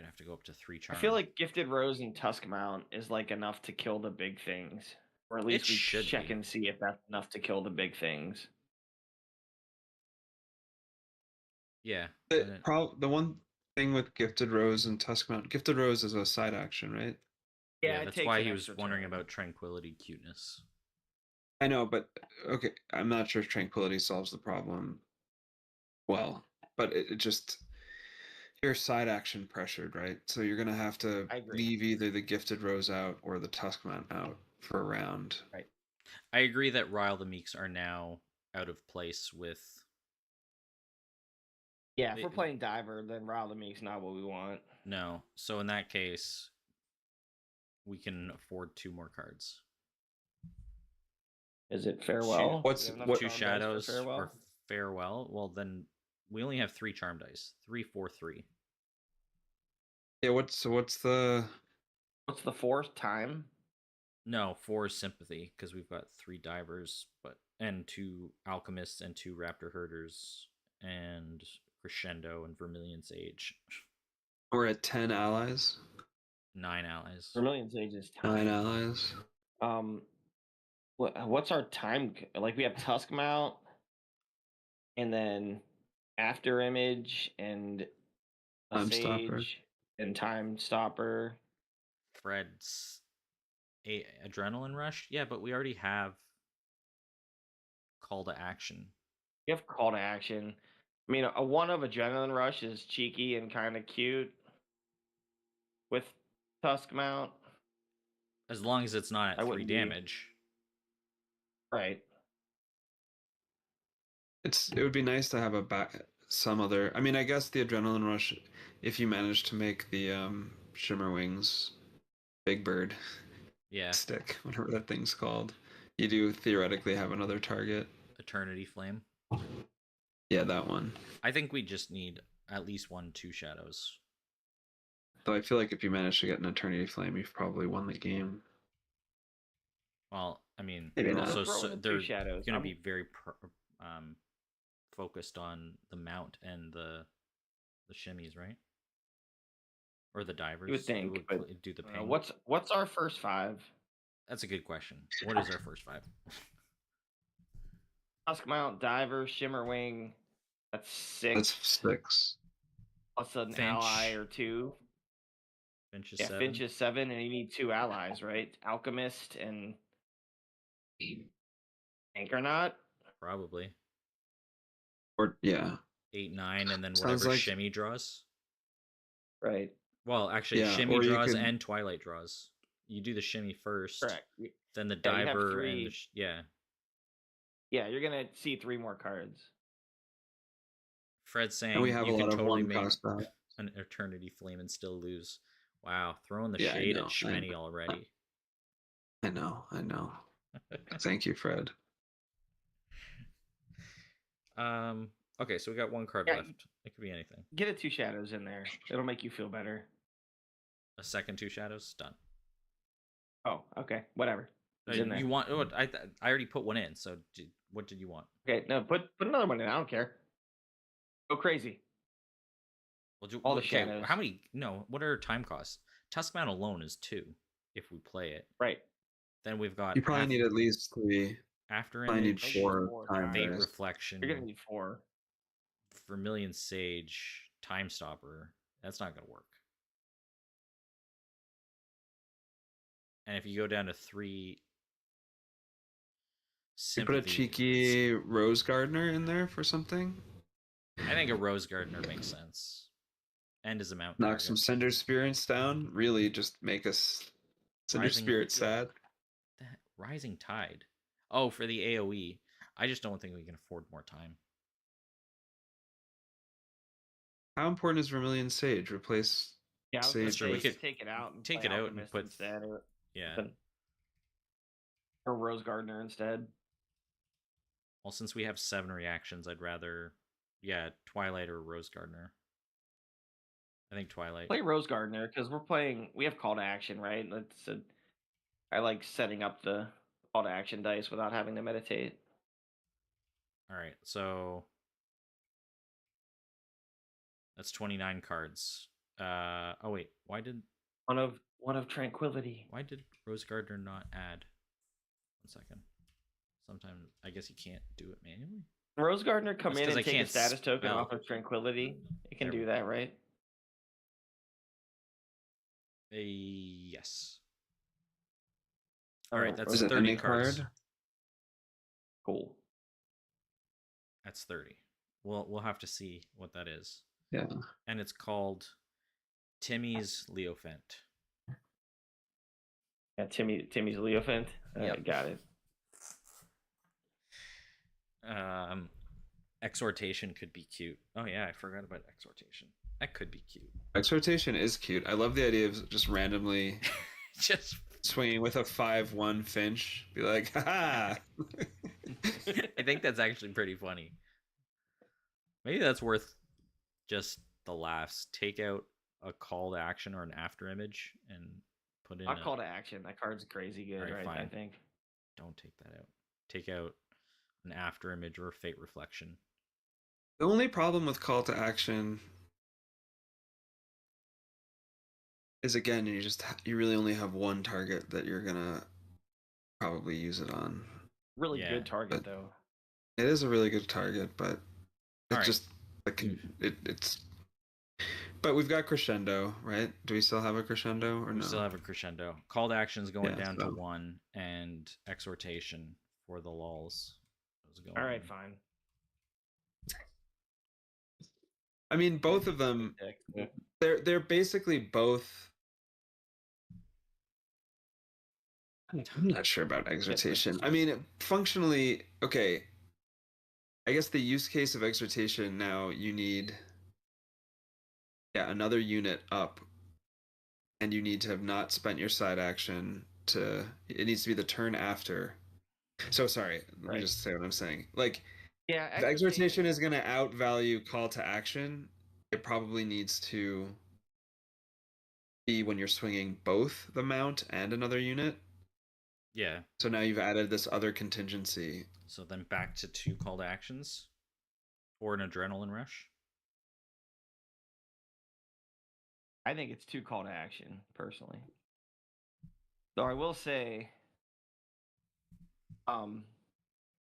have to go up to 3 charm. I feel like Gifted Rose and Tusk Mount is like enough to kill the big things. Or at least we should check and see if that's enough to kill the big things. Yeah. The one thing with Gifted Rose and Tusk Mount, Gifted Rose is a side action, right? Yeah, that's why he was wondering about Tranquility cuteness. I know, but okay, I'm not sure if Tranquility solves the problem well, but it just, you're side action pressured, right? So you're going to have to leave either the Gifted Rose out or the Tusk Mount out for a round. Right. I agree that Ryle the Meeks are now out of place with Yeah, if we're playing Diver, then Raw the Meek's not what we want. No. So in that case, we can afford 2 more cards. Is it Farewell? What's 2 shadows or Farewell? Well, then we only have 3 charm dice. 3, 4, 3. Yeah, what's the 4th time? No, 4 is Sympathy because we've got 3 Divers, and 2 Alchemists and 2 Raptor Herders and Crescendo and Vermilion Sage. We're at 10 allies. 9 allies. Vermilion Sage is 9 allies. What's our time? Like we have Tusk Mount, and then After Image and a Time Sage Stopper. and Time Stopper. Fred's Adrenaline Rush? Yeah, but we already have Call to Action. You have Call to Action. I mean, a 1 of Adrenaline Rush is cheeky and kind of cute with Tusk Mount. As long as it's not at 3 damage. Right. It would be nice to have some other. I mean, I guess the Adrenaline Rush, if you manage to make the Shimmer Wings Big Bird stick, whatever that thing's called, you do theoretically have another target. Eternity Flame. Yeah, that one. I think we just need at least 1, 2 shadows. Though I feel like if you manage to get an Eternity Flame, you've probably won the game. Well, I mean, they're going to be very focused on the mount and the shimmies, right? Or the divers. You would think, but do the ping. What's our first 5? That's a good question. What is our first 5? Tusk Mount, Diver, Shimmerwing. That's 6. That's 6. Plus an ally or 2. Finch is 7. Finch is 7, and you need 2 allies, right? Alchemist and Anchornaut? Probably. Or 8, 9, and then whatever shimmy draws. Right. Well, actually, shimmy draws and Twilight draws. You do the shimmy first. Correct. Then the diver and Yeah, you're gonna see 3 more cards. Fred's saying you can totally make an Eternity Flame and still lose. Wow, throwing the shade at Shmenny already. I know. Thank you, Fred. Okay, so we got 1 card left. It could be anything. Get a 2 shadows in there. It'll make you feel better. A second 2 shadows? Done. Oh, okay. Whatever. In there. You want? Oh, I already put 1 in. So what did you want? Okay, no, put another 1 in. I don't care. Go crazy. Well, all the shadows. How many? No. What are time costs? Tuskmount alone is 2. If we play it, right. Then we've got. You probably need at least 3. After I need 4 time Fate Reflection. You're gonna need 4. Vermilion Sage, Time Stopper. That's not gonna work. And if you go down to 3, you put a cheeky Rose Gardener in there for something. I think a Rose Gardener makes sense. And as a mount. Knock some Cinder Spirits down. Really, just make us Cinder Spirit sad. Rising Tide. Oh, for the AoE. I just don't think we can afford more time. How important is Vermilion Sage? Replace Sage. We could take it out and take it out and put instead, or Rose Gardener instead. Well, since we have 7 reactions, I'd rather Twilight or Rose Gardener. I think Twilight. Play Rose Gardener because we have call to action, right? I like setting up the call to action dice without having to meditate. All right, so that's 29 cards. Oh wait, why did one of Tranquility? Why did Rose Gardener not add? 1 second. Sometimes I guess you can't do it manually. Rose Gardener come in and take a status token off of Tranquility. It can do that, right? Yes. All right, that's 30 cards. Cool. That's 30. We'll have to see what that is. Yeah. And it's called Timmy's Leofent. Yeah, Timmy's Leofent. Yep. Got it. Exhortation could be cute. Oh yeah, I forgot about exhortation. That could be cute. Exhortation is cute. I love the idea of just randomly just swinging with a 5-1 Finch. Be like, ha! I think that's actually pretty funny. Maybe that's worth just the laughs. Take out a call to action or an after image and put in. Not call to action. That card's crazy good, right? Fine. I think. Don't take that out. Take out an after image or fate reflection. The only problem with call to action is, again, you really only have one target that you're gonna probably use it on. Really good target, though. It is a really good target, but it just it's. But we've got crescendo, right? Do we still have a crescendo or no? We still have a crescendo. Call to action's going down to 1, and exhortation for the lulls. All right, fine. I mean, both of them. They're basically both. I'm not sure about exhortation. I mean, functionally, okay. I guess the use case of exhortation now, you need another unit up, and you need to have not spent your side action to. It needs to be the turn after. So sorry, let me just say what I'm saying. Like, if exhortation is going to outvalue call to action, it probably needs to be when you're swinging both the mount and another unit. Yeah. So now you've added this other contingency. So then back to 2 call to actions or an adrenaline rush. I think it's 2 call to action, personally. Though I will say,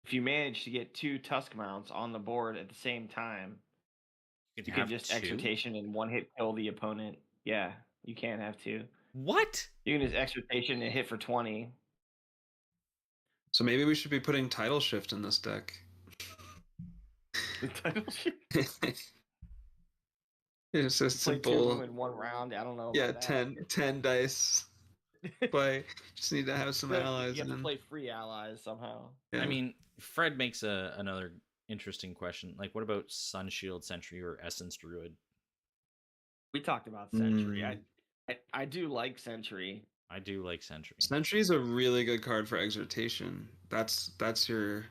if you manage to get 2 tusk mounts on the board at the same time, you can just 2? Exhortation and 1 hit kill the opponent. Yeah, you can't have 2. What? You can just exhortation and hit for 20. So maybe we should be putting Tidal Shift in this deck. The Tidal Shift? It's just simple. Play 2 of them in 1 round. I don't know. Yeah, 10 dice. Play. Just need to have some allies. You have to play free allies somehow. Yeah. I mean, Fred makes another interesting question. Like, what about Sunshield Sentry or Essence Druid? We talked about Sentry. I do like Sentry. I do like Sentry. Sentry is a really good card for exhortation. That's your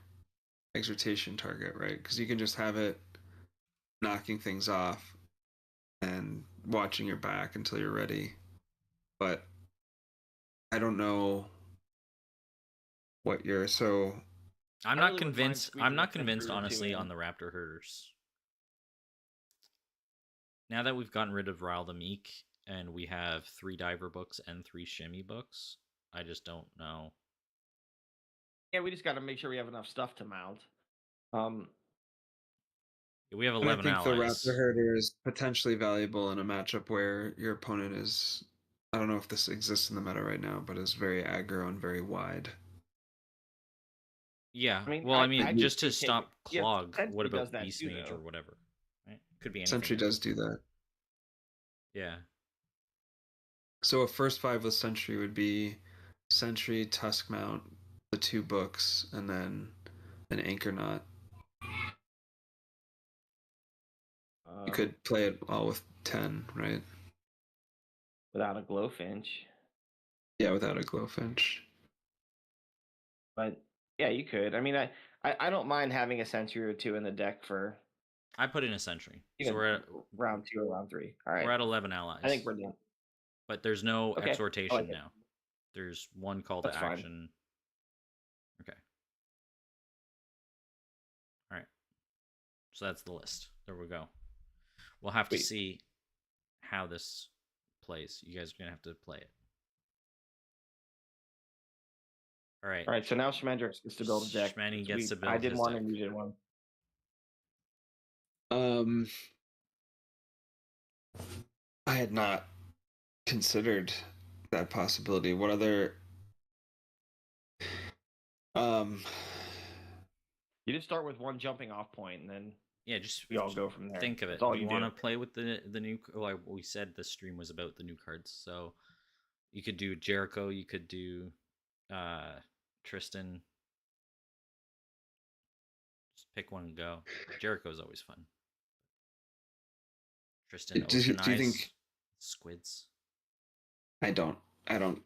exhortation target, right? Because you can just have it knocking things off and watching your back until you're ready. But I don't know what you're so. I'm not convinced. I'm not convinced, honestly, on the Raptor Herders. Now that we've gotten rid of Rile the Meek and we have 3 Diver books and 3 Shimmy books, I just don't know. Yeah, we just got to make sure we have enough stuff to mount. We have 11 allies. I think the Raptor Herder is potentially valuable in a matchup where your opponent is. I don't know if this exists in the meta right now, but is very aggro and very wide. Yeah. I mean, just to stop Clog, what about Beast Mage or whatever? Right? Could be anything. Sentry does do that. Yeah. So a first 5 with Sentry would be Sentry, Tusk Mount, the 2 books, and then an Anchor Knot. You could play it all with 10, right? Without a Glowfinch. Yeah, without a Glowfinch. But yeah, you could. I mean, I don't mind having a Sentry or 2 in the deck for. I put in a Sentry. So we're at round 2 or round 3. All right. We're at 11 allies. I think we're done. But there's no exhortation now. There's 1 call to action. Okay. All right. So that's the list. There we go. We'll have to see how this plays. You guys are going to have to play it. All right. All right, so now Schmendrix gets to build a deck. Shmany gets to build I did one deck. and you did one. I had not considered that possibility. What other you just start with 1 jumping off point and then just we all go from there. Think of it. You want to play with the new, like we said, the stream was about the new cards. So you could do Jericho, you could do Tristan. pick one and go. Jericho's always fun. Tristan, Do Ocean you Eyes, think Squids. I don't. I'm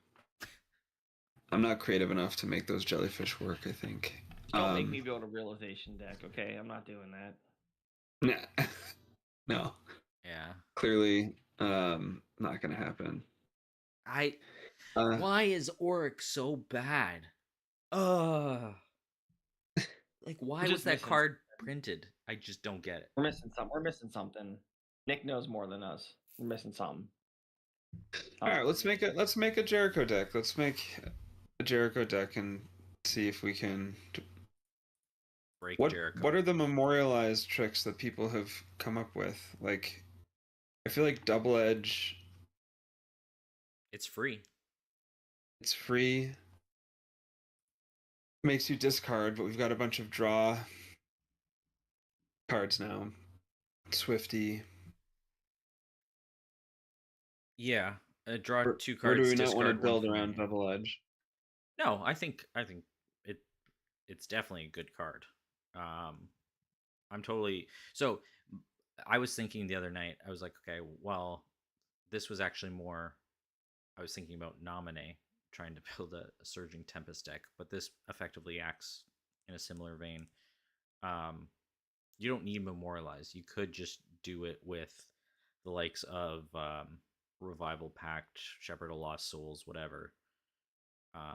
not creative enough to make those jellyfish work, I think. Don't make me build a realization deck, okay? I'm not doing that. Nah. No. Yeah. Clearly, not gonna happen. Why is Auric so bad? Like, why was that card printed? I just don't get it. We're missing something. Nick knows more than us. We're missing something. All right, let's make a Jericho deck. Let's make a Jericho deck and see if we can break Jericho. What are the memorialized tricks that people have come up with? Like, I feel like Double Edge. It's free. It's free. Makes you discard, but we've got a bunch of draw cards now. Swifty. Yeah, draw 2 cards. Or do we not want to build around Double Edge? No, I think it's definitely a good card. I'm totally so. I was thinking the other night. I was like, okay, well, this was actually more. I was thinking about Nominee, trying to build a Surging Tempest deck, but this effectively acts in a similar vein. You don't need Memorialize. You could just do it with the likes of Revival Pact, Shepherd of Lost Souls, whatever.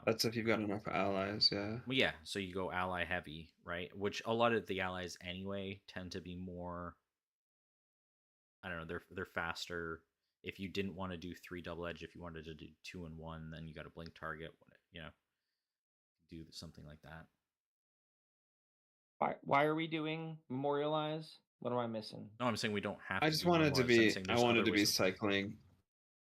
That's if you've got enough allies, yeah. Well, yeah, so you go ally heavy, right? Which a lot of the allies anyway tend to be more. I don't know. They're faster. If you didn't want to do 3 double edge, if you wanted to do 2 and 1, then you got to blink target. Do something like that. Why are we doing Memorialize? What am I missing? No, I'm saying we don't have. I just wanted to be. I wanted to be cycling.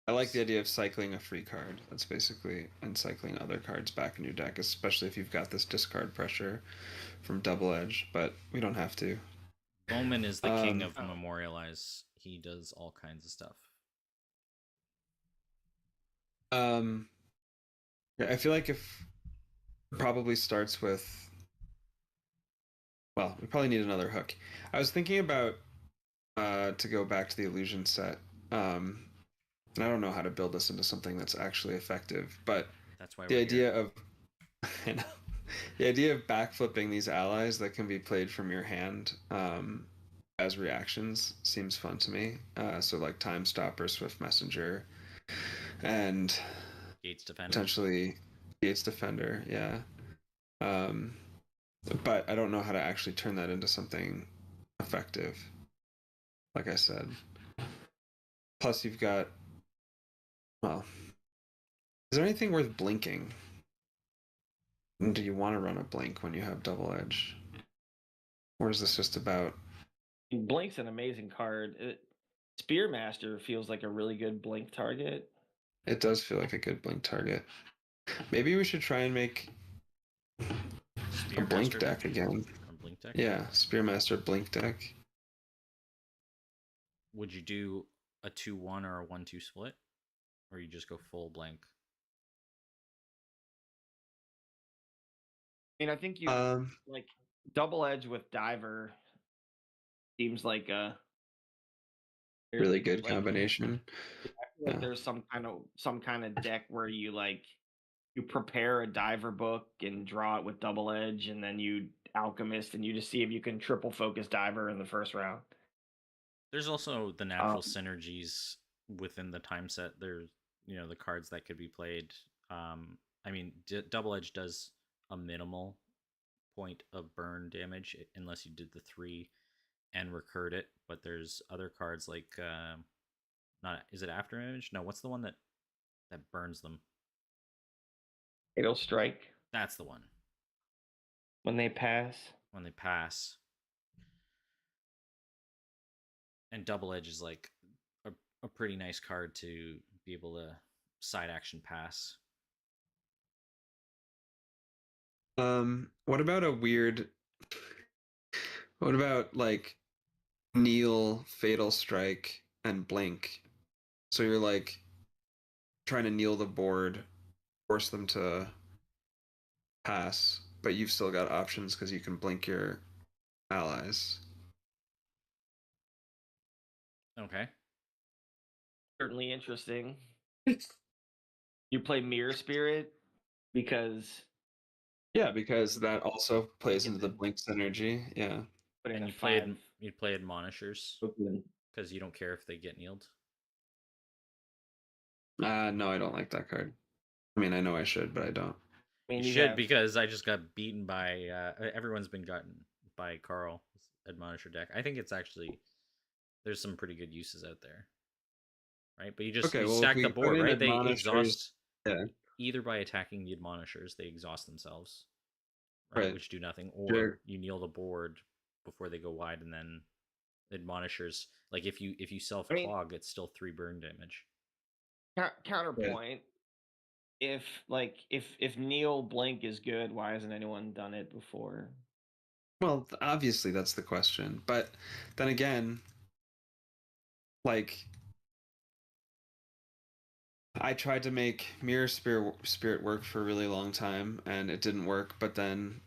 I like the idea of cycling a free card. That's basically, and cycling other cards back in your deck, especially if you've got this discard pressure from Double Edge. But we don't have to. Bowman is the king of Memorialize. He does all kinds of stuff. I feel like if probably starts with. Well, we probably need another hook. I was thinking about to go back to the illusion set. And I don't know how to build this into something that's actually effective, but that's why the idea of the idea of backflipping these allies that can be played from your hand as reactions seems fun to me. So like Time Stopper, Swift Messenger, and Gates Defender. Potentially Gates Defender, yeah. But I don't know how to actually turn that into something effective. Like I said. Plus you've got. Well, is there anything worth blinking? Do you want to run a blink when you have Double Edge? Or is this just about... Blink's an amazing card. Spearmaster feels like a really good blink target. It does feel like a good blink target. Maybe we should try and make a blink deck again. A blink deck? Yeah, Spearmaster blink deck. Would you do a 2-1 or a 1-2 split? Or you just go full blank? I mean, I think you like Double Edge with Diver seems like a really good combination. I feel like there's some kind of deck where you you prepare a Diver book and draw it with Double Edge, and then you Alchemist and you just see if you can triple focus Diver in the first round. There's also the natural synergies within the time set. There's the cards that could be played. I mean, Double Edge does a minimal point of burn damage unless you did the 3 and recurred it. But there's other cards like is it After Image? No, what's the one that burns them? Fatal Strike. That's the one. When they pass. And Double Edge is like a pretty nice card to be able to side action pass. What about like kneel, Fatal Strike, and blink? So you're like trying to kneel the board, force them to pass, but you've still got options because you can blink your allies. Okay. Certainly interesting. You play Mirror Spirit because because that also plays into the blink synergy. Yeah. And you play Admonishers because you don't care if they get kneeled. No, I don't like that card. I mean, I know I should, but I don't. You should because I just got beaten by everyone's been gotten by Carl's Admonisher deck. I think it's actually there's some pretty good uses out there, right? But you stack the board, right? They exhaust either by attacking the Admonishers, they exhaust themselves, right? Which do nothing, or you kneel the board before they go wide, and then Admonishers. Like if you self clog, it's still 3 burn damage. Counterpoint. If Neil Blink is good, why hasn't anyone done it before? Well, obviously that's the question. But then again, like I tried to make Mirror Spirit work for a really long time and it didn't work, but then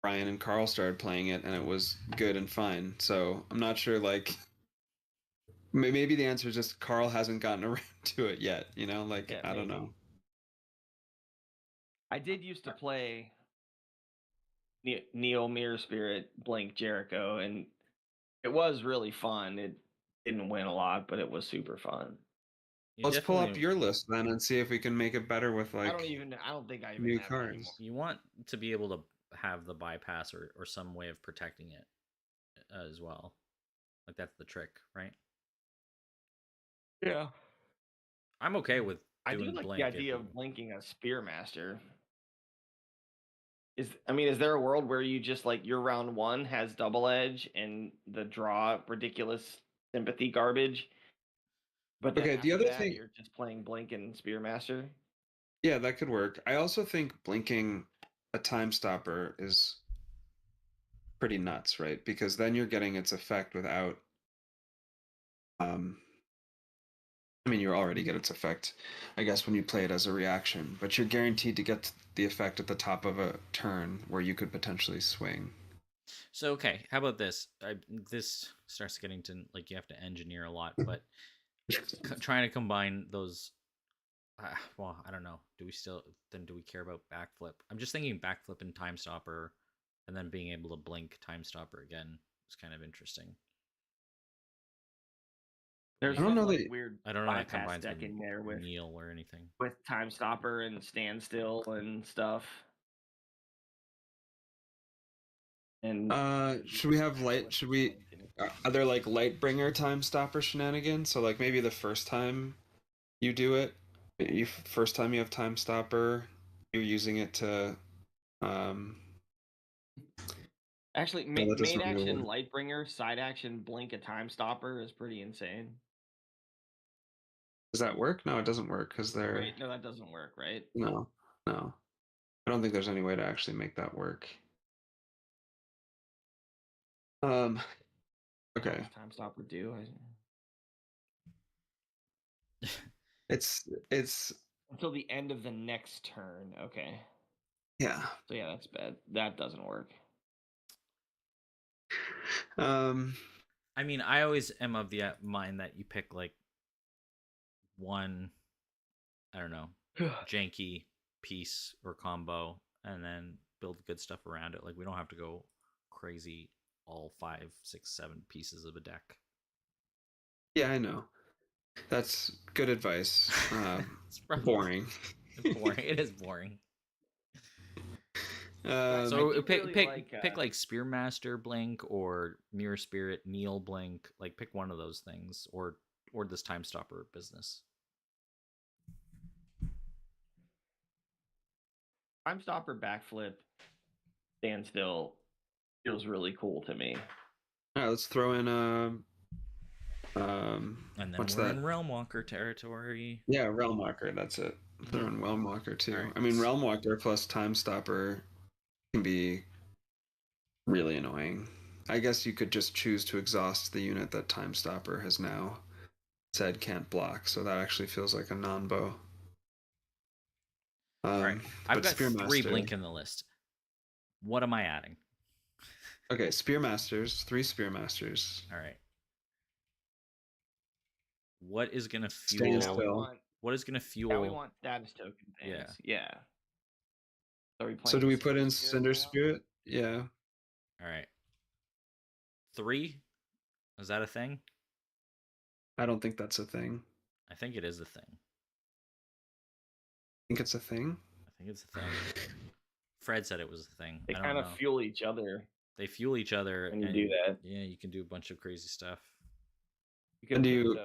Brian and Carl started playing it and it was good and fine. So I'm not sure, like maybe the answer is just Carl hasn't gotten around to it yet, you know? Like I don't know. I did used to play Neo Mirror Spirit Blink Jericho, and it was really fun. It didn't win a lot, but it was super fun. Let's pull up your list then and see if we can make it better with like. I don't think I even new have cards. It anymore. You want to be able to have the bypass or some way of protecting it as well. Like that's the trick, right? Yeah. I'm okay with I do like the idea of blinking a Spearmaster. Is there a world where you just like your round 1 has double edge and the draw ridiculous sympathy garbage? But then the other thing you're just playing Blink and Spearmaster? Yeah, that could work. I also think blinking a Time Stopper is pretty nuts, right? Because then you're getting its effect without I mean, you already get its effect, I guess, when you play it as a reaction, but you're guaranteed to get the effect at the top of a turn where you could potentially swing. So, okay, how about this? This starts getting to, like, you have to engineer a lot, but trying to combine those, well, I don't know. Do we care about backflip? I'm just thinking backflip and Time Stopper, and then being able to blink Time Stopper again is kind of interesting. There's I don't know weird I don't know that combines deck in there with Kneel or anything. With Time Stopper and Standstill and stuff. And should we have light? Should we? Are there like Lightbringer Time Stopper shenanigans? So like maybe the first time you do it, first time you have Time Stopper, you're using it to. Actually, main action Lightbringer, side action Blink a Time Stopper is pretty insane. Does that work? No, it doesn't work because they're. Right? No, that doesn't work, right? No. I don't think there's any way to actually make that work. Okay. Time Stopper do. It's until the end of the next turn. Okay. Yeah. So yeah, that's bad. That doesn't work. I mean, I always am of the mind that you pick like one, I don't know, janky piece or combo, and then build good stuff around it. Like we don't have to go crazy all 5, 6, 7 pieces of a deck. Yeah, I know. That's good advice. It's boring. It is boring. So pick like Spearmaster Blink or Mirror Spirit Kneel Blink. Like pick one of those things, or this Time Stopper business. Time Stopper backflip Standstill feels really cool to me. All right, let's throw in and then we're in Realmwalker territory. Yeah, Realmwalker, that's it. Throw in Realmwalker too. Right. I mean, Realmwalker plus Time Stopper can be really annoying. I guess you could just choose to exhaust the unit that Time Stopper has now said can't block, so that actually feels like a non-bow. All right, I've got 3 blink in the list. What am I adding? Okay, Spearmasters, 3 Spearmasters. All right. What is gonna Stand fuel? still. What is gonna fuel? Yeah, we want status token things. Yeah. So, So do we put in Cinder Spirit? Yeah. All right. 3? Is that a thing? I don't think that's a thing. I think it is a thing. Think it's a thing? I think it's a thing. Fred said it was a thing. They I don't kind of know. fuel each other. They fuel each other. When you do that. Yeah, you can do a bunch of crazy stuff. You can do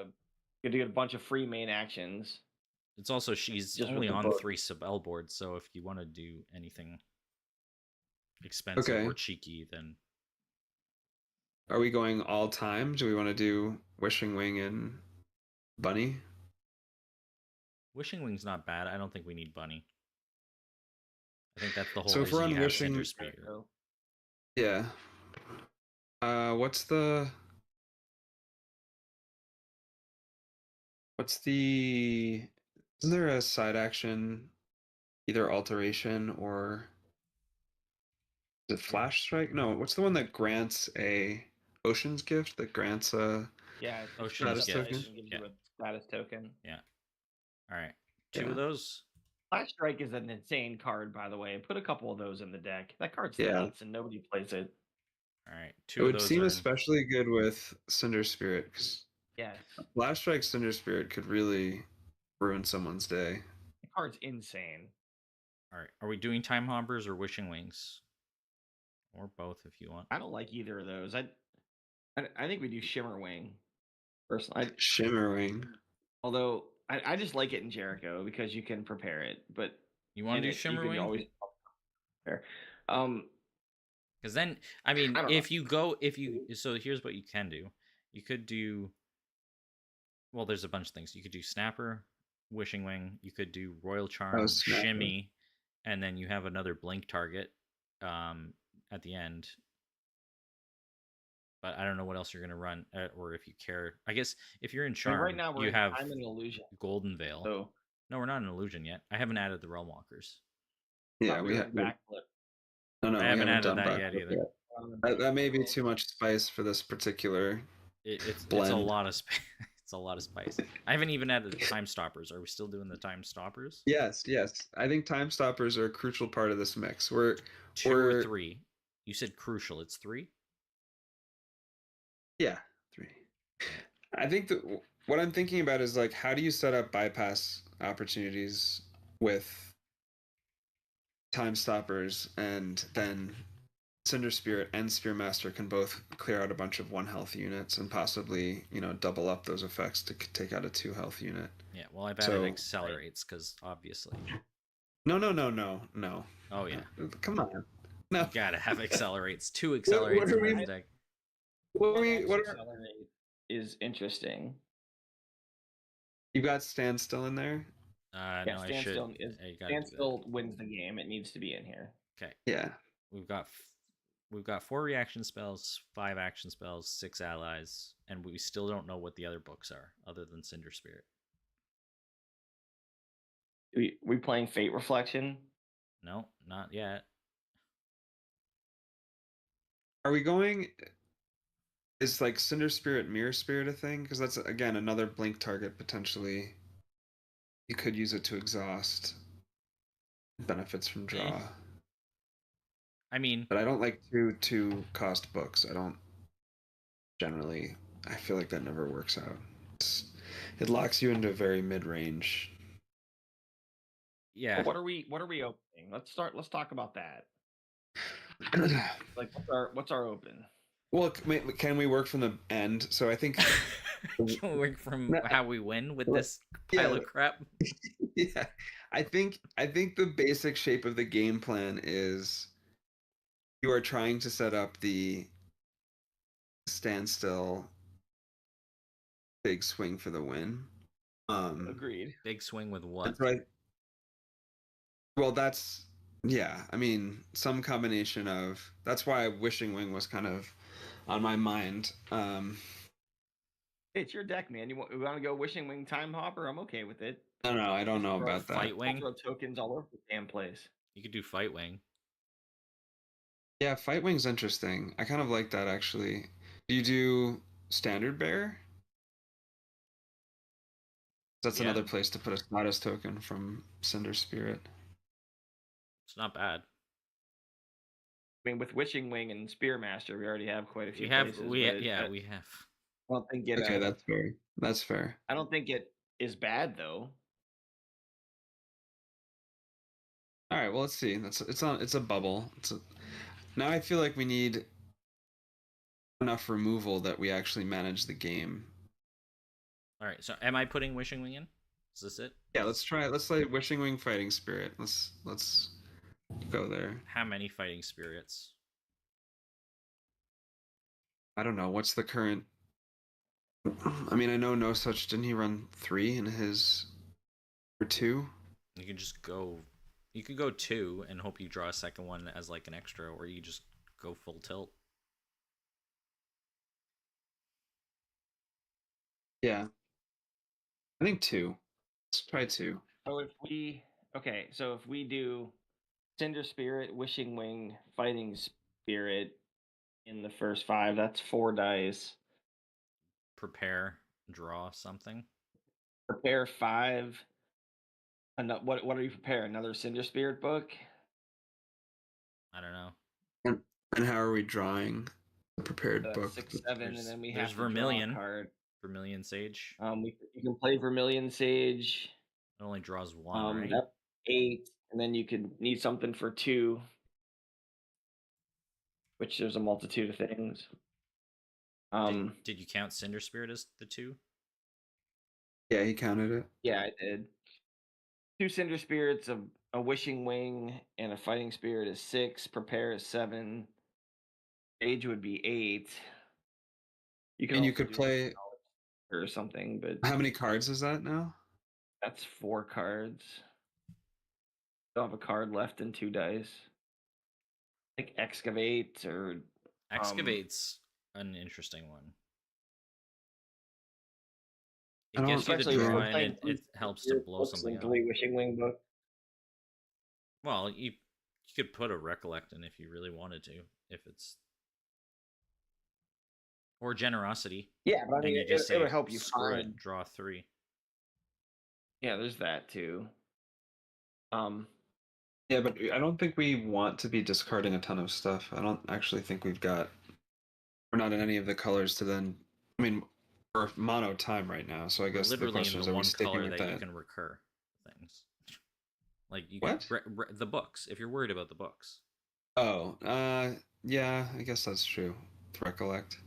a bunch of free main actions. It's also she's Just only with the on book. 3 spell boards, so if you want to do anything expensive or cheeky, then Are we going all time? Do we want to do Wishing Wing and Bunny? Wishing Wing's not bad. I don't think we need Bunny. I think that's the whole So if we're on Wishing, Cinder Spirit. Yeah. What's the isn't there a side action, either alteration or is it Flash Strike? No, what's the one that grants a Ocean's Gift that grants a Ocean's status token? Gives you a status token. Yeah. All right. 2 of those. Flash Strike is an insane card, by the way. Put a couple of those in the deck. That card's nuts and nobody plays it. All right. 2 it of would those seem especially good with Cinder Spirit. Yeah. Flash Strike Cinder Spirit could really ruin someone's day. The card's insane. All right. Are we doing Time Hoppers or Wishing Wings? Or both if you want. I don't like either of those. I think we do Shimmer Wing. Personally. Shimmer Wing. Although I just like it in Jericho because you can prepare it. But you want to do Shimmer Wing? Always prepare. Because then, I mean, so here's what you can do. You could do, well, there's a bunch of things. You could do Snapper, Wishing Wing. You could do Royal Charm, Shimmy, and then you have another blink target at the end. But I don't know what else you're going to run, or if you care. I guess if you're in Charm, right now you have I'm in Illusion. Golden Veil. So, no, we're not in Illusion yet. I haven't added the Realm Walkers. Yeah, we have backflip. No, I haven't added that yet either. That may be too much spice for this particular blend. It's a lot of spice. It's a lot of spice. I haven't even added the Time Stoppers. Are we still doing the Time Stoppers? Yes. I think Time Stoppers are a crucial part of this mix. We're 2 or 3. You said crucial. It's 3? Yeah, 3. I think that what I'm thinking about is like, how do you set up bypass opportunities with Time Stoppers, and then Cinder Spirit and Spearmaster can both clear out a bunch of 1 health units and possibly, double up those effects to take out a 2 health unit. Yeah, well, I've added accelerates because obviously. No. Oh yeah. Come on. No. You gotta have accelerates. 2 accelerates in the deck. What accelerate is interesting. You got Standstill in there? No, I should. Standstill wins the game. It needs to be in here. Okay. Yeah. We've got 4 reaction spells, 5 action spells, 6 allies, and we still don't know what the other books are other than Cinder Spirit. We playing Fate Reflection? No, not yet. Are we going? Is like Cinder Spirit, Mirror Spirit a thing? Because that's again another blink target potentially. You could use it to exhaust. Benefits from draw. I mean, but I don't like two cost books. I don't generally. I feel like that never works out. It locks you into very mid range. Yeah. Well, what are we opening? Let's talk about that. Like what's our open? Well, can we work from the end? So I think can we work from how we win with this pile of crap? Yeah. I think the basic shape of the game plan is you are trying to set up the standstill big swing for the win. Agreed. Big swing with what? Well, that's I mean, some combination of. That's why Wishing Wing was kind of on my mind. It's your deck, man. You want to go Wishing Wing Time Hopper? I'm okay with it. No, I don't know about that. Fight Wing. Throw tokens all over the damn place. You could do Fight Wing. Yeah, Fight Wing's interesting. I kind of like that actually. Do you do standard bear? That's another place to put a status token from Cinder Spirit. It's not bad. I mean, with Wishing Wing and Spearmaster, we already have quite a few We have, places. we but we have. I don't think it. Okay, that's fair. That's fair. I don't think it is bad though. All right, well, let's see. It's a bubble. Now I feel like we need enough removal that we actually manage the game. All right, so am I putting Wishing Wing in? Is this it? Yeah, let's try it. Let's play Wishing Wing Fighting Spirit. Let's go there. How many fighting spirits? I don't know. What's the current? I mean, I know no such. Didn't he run 3 in his or 2? You can just go. You could go 2 and hope you draw a second one as like an extra, or you just go full tilt. Yeah, I think 2. Let's try 2. So if we do Cinder Spirit, Wishing Wing, Fighting Spirit in the first 5, that's 4 dice. Prepare, draw something. Prepare 5. What are you preparing? Another Cinder Spirit book? I don't know. And how are we drawing the prepared book? 6, 7, and then we there's have Vermilion. draw a card. Vermilion Sage. You can play Vermilion Sage. It only draws 1, right? 8, and then you could need something for 2, which there's a multitude of things. Did you count Cinder Spirit as the 2? Yeah, he counted it. Yeah, I did. 2 Cinder Spirits, a Wishing Wing, and a Fighting Spirit is 6. Prepare is 7. Age would be 8. You could play or something, but how many cards is that now? That's 4 cards. Still have a card left and 2 dice. Like Excavate or Excavate's an interesting one. I It don't- gives you the Especially draw, when and it helps to blow something up. 3 Wishing Wing book. Well, you could put a Recollect in if you really wanted to, if it's or Generosity. Yeah, but I mean, and you just it would help you screw find. it, draw 3. Yeah, there's that too. Yeah, but I don't think we want to be discarding a ton of stuff. I don't actually think we're not in any of the colors to then. I mean, we're mono time right now, so I guess the Literally question in is, the are we one sticking color with that that? you can recur things. Like you What? can the books if you're worried about the books. Oh, yeah, I guess that's true. To recollect.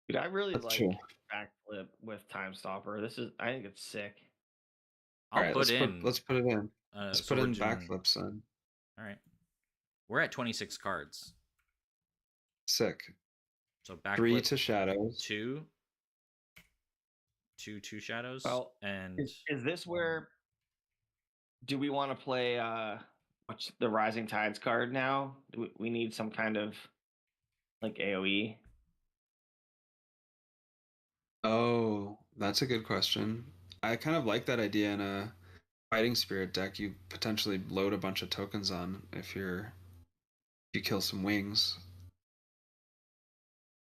Dude, I really That's like true. Backflip with Time Stopper. I think it's sick. I'll All right, put in. let's put it in. Let's so put in doing, backflips then. All right, we're at 26 cards. Sick. So backflip 3 to shadows. 2 shadows. Well, and is this where? Do we want to play what's the Rising Tides card now? Do we need some kind of like AoE? Oh, that's a good question. I kind of like that idea in a fighting spirit deck. You potentially load a bunch of tokens on if you kill some wings.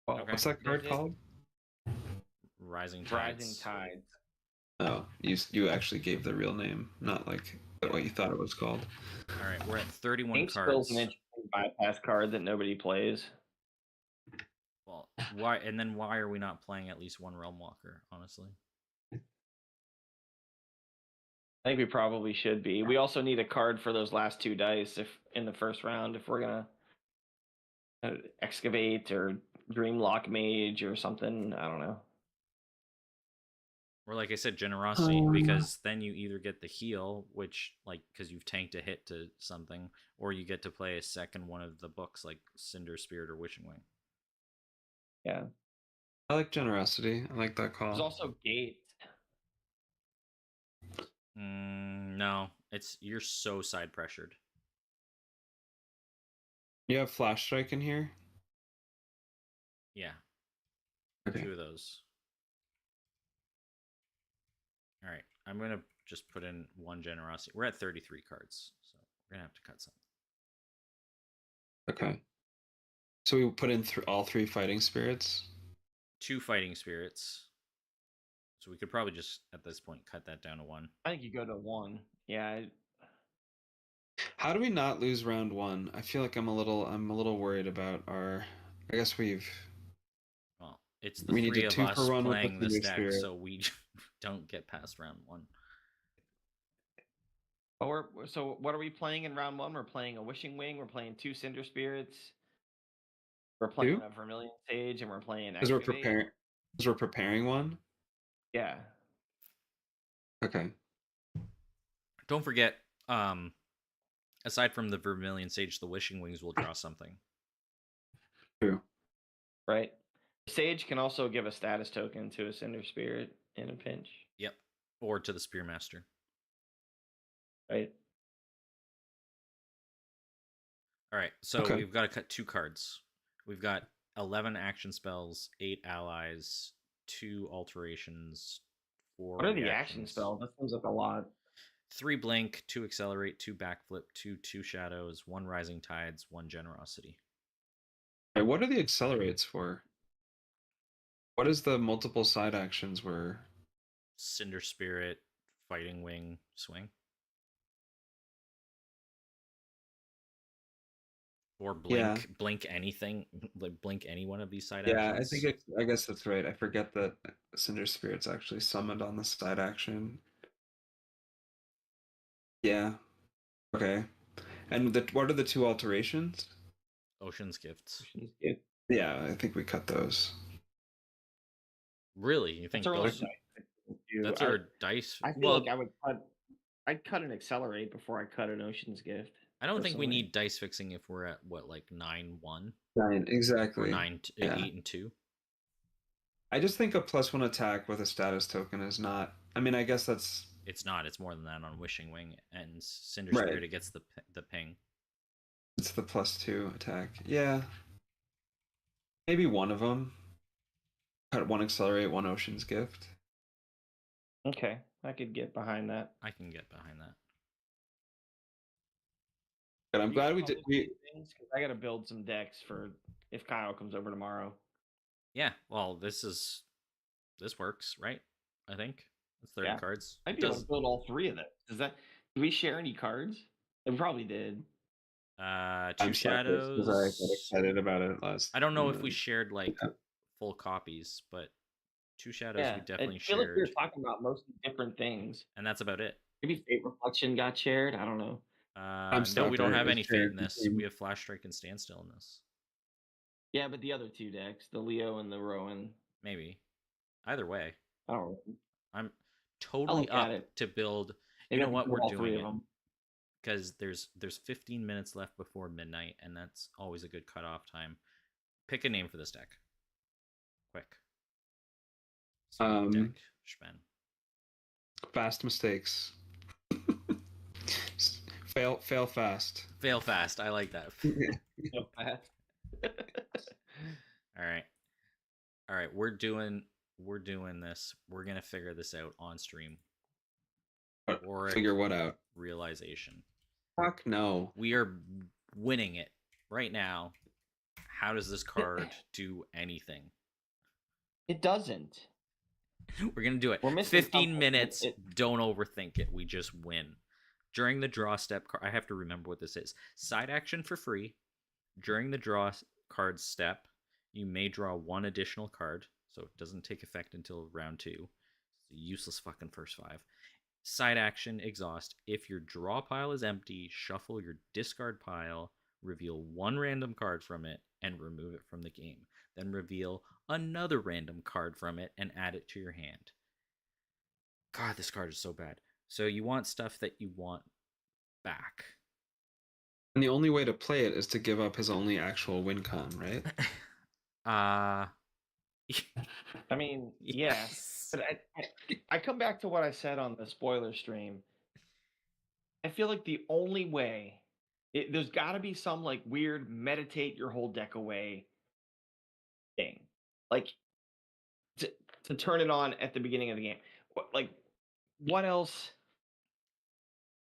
Well, Okay. What's that card called? Rising Tides. Rising Tides. Oh, you actually gave the real name, not like what you thought it was called. All right, we're at 31 Ink cards. Spill's an interesting bypass card that nobody plays. Well, why? And then why are we not playing at least one Realm Walker? Honestly, I think we probably should be. We also need a card for those last 2 dice if in the first round if we're gonna Excavate or Dreamlock Mage or something. I don't know. or like I said, Generosity, because then you either get the heal, which like because you've tanked a hit to something, or you get to play a second one of the books like Cinder Spirit or Wishing Wing. Yeah. I like generosity. I like that call. There's also Gate. No, you're so side pressured. You have flash strike in here? Yeah. Okay. 2 of those. All right, I'm gonna just put in 1 Generosity. We're at 33 cards, so we're gonna have to cut some. Okay. So we put in all 3 fighting spirits? 2 fighting spirits. So we could probably just, at this point, cut that down to 1. I think you go to 1. Yeah. How do we not lose round 1? I feel like I'm a little worried about our. I guess we've. Well, it's the We need 3 to of 2 us for 1 with playing the this Cinder deck, Spirit. so we don't get past round 1. So what are we playing in round 1? We're playing a Wishing Wing. We're playing 2 Cinder Spirits. We're playing 2? a Vermilion Sage, and we're playing Because Excavate. we're preparing 1. Yeah. Okay. Don't forget, aside from the Vermilion Sage, the Wishing Wings will draw something. True. Right. Sage can also give a status token to a Cinder Spirit in a pinch. Yep. Or to the Spearmaster. Right. All right. So Okay. we've got to cut 2 cards. We've got 11 action spells, 8 allies, 2 alterations, 4 What are the reactions. action spells? That seems like a lot. 3 blink, 2 accelerate, 2 backflip, 2 shadows, 1 rising tides, 1 generosity. Right, what are the accelerates for? What is the multiple side actions were? Cinder Spirit, Fighting Wing, Swing. Or blink anything, like blink any one of these side actions. Yeah, I guess that's right. I forget that Cinder Spirit's actually summoned on the side action. Yeah. Okay. And what are the 2 alterations? Ocean's Gifts. Yeah, I think we cut those. Really? You think those? That's our dice. I feel like I'd cut an Accelerate before I cut an Ocean's Gift. I don't think we need dice fixing if we're at what, like 9-1? 9, exactly. Or 8 and 2. I just think a +1 attack with a status token is not. I mean, I guess that's. It's not. It's more than that on Wishing Wing and Cinder Spirit. It gets the ping. It's the +2 attack. Yeah. Maybe one of them. Cut 1 accelerate, 1 Ocean's Gift. Okay, I could get behind that. I can get behind that. But I'm glad we did. I got to build some decks for if Kyle comes over tomorrow. Yeah, well, this works, right? I think it's 30 cards. I'd be able to build all 3 of them. Do we share any cards? We probably did. 2 shadows. Because I got excited about it last. I don't know if we shared like full copies, but 2 shadows we definitely shared. I feel like we were talking about mostly different things, and that's about it. Maybe Fate Reflection got shared. I don't know. No, we don't have any Fate in this. We have Flash Strike and Standstill in this. Yeah, but the other 2 decks, the Leo and the Rowan. Maybe. Either way. I don't know. I'm totally up to build. You know what, we're doing it. Because there's 15 minutes left before midnight, and that's always a good cutoff time. Pick a name for this deck. Quick. Deck, Spen. Fast mistakes. Fail fast. Fail fast. I like that. Fail fast. All right. We're doing this. We're gonna figure this out on stream. Or figure what out? Realization. Fuck no. We are winning it right now. How does this card do anything? It doesn't. We're going to do it. 15 minutes. Don't overthink it. We just win. During the draw step, I have to remember what this is. Side action for free. During the draw card step, you may draw 1 additional card. So it doesn't take effect until round 2. It's a useless fucking first 5. Side action, exhaust. If your draw pile is empty, shuffle your discard pile, reveal 1 random card from it, and remove it from the game. Then reveal another random card from it and add it to your hand. God, this card is so bad. So you want stuff that you want back. And the only way to play it is to give up his only actual win con, right? I mean, yes. But I come back to what I said on the spoiler stream. I feel like the only way, there's got to be some like weird meditate your whole deck away thing, like to turn it on at the beginning of the game. What else?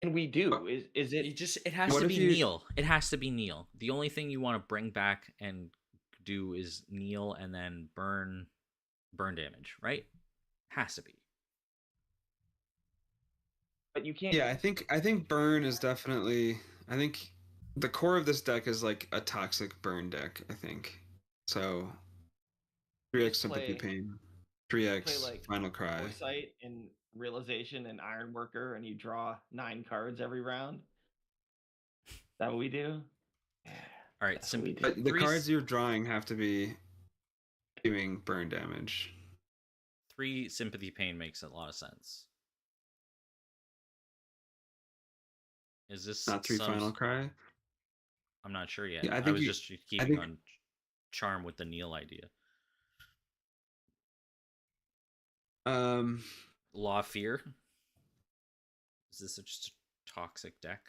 And we do. Is it? It has to be kneel. It has to be kneel. The only thing you want to bring back and do is kneel and then burn damage, right? Has to be. But you can't. Yeah, I think burn is definitely. I think the core of this deck is like a toxic burn deck. I think so. 3x sympathy pain, 3x like final cry. Foresight and realization and Ironworker, and you draw 9 cards every round. Is that what we do? All right, but the cards you're drawing have to be doing burn damage. 3 sympathy pain makes a lot of sense. Is this not 3 final cry? I'm not sure yet. Yeah, I was just keeping on charm with the kneel idea. Law of Fear. Is this just a toxic deck?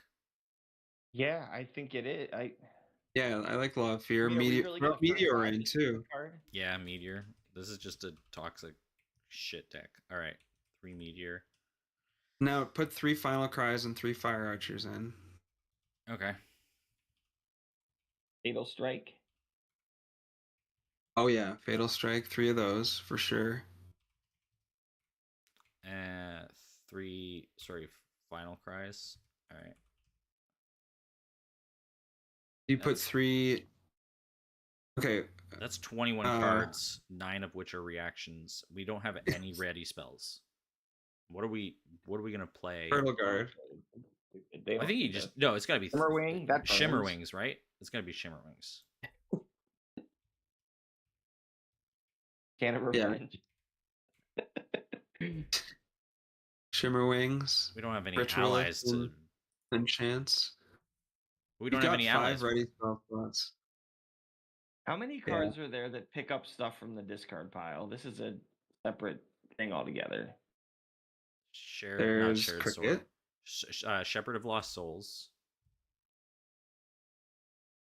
Yeah, I think it is. Yeah, I like Law of Fear. Meteor in too. Yeah, Meteor. This is just a toxic shit deck. All right, 3 Meteor. Now put 3 final cries and 3 fire archers in. Okay. Fatal Strike. Oh yeah, Fatal Strike. 3 of those for sure. 3. Sorry, final cries. All right. You put 3. Okay. That's 21 cards, 9 of which are reactions. We don't have any ready spells. What are we gonna play? Turtle Guard. I think you just it's gotta be Shimmerwing. Shimmerwings, right? It's gotta be Shimmerwings. Can of Revenge. Yeah. Shimmerwings. We don't have any allies to enchants. We don't have any allies. 5 ready spell slots. How many cards are there that pick up stuff from the discard pile? This is a separate thing altogether. There's not Cricket. Sword. Shepherd of Lost Souls.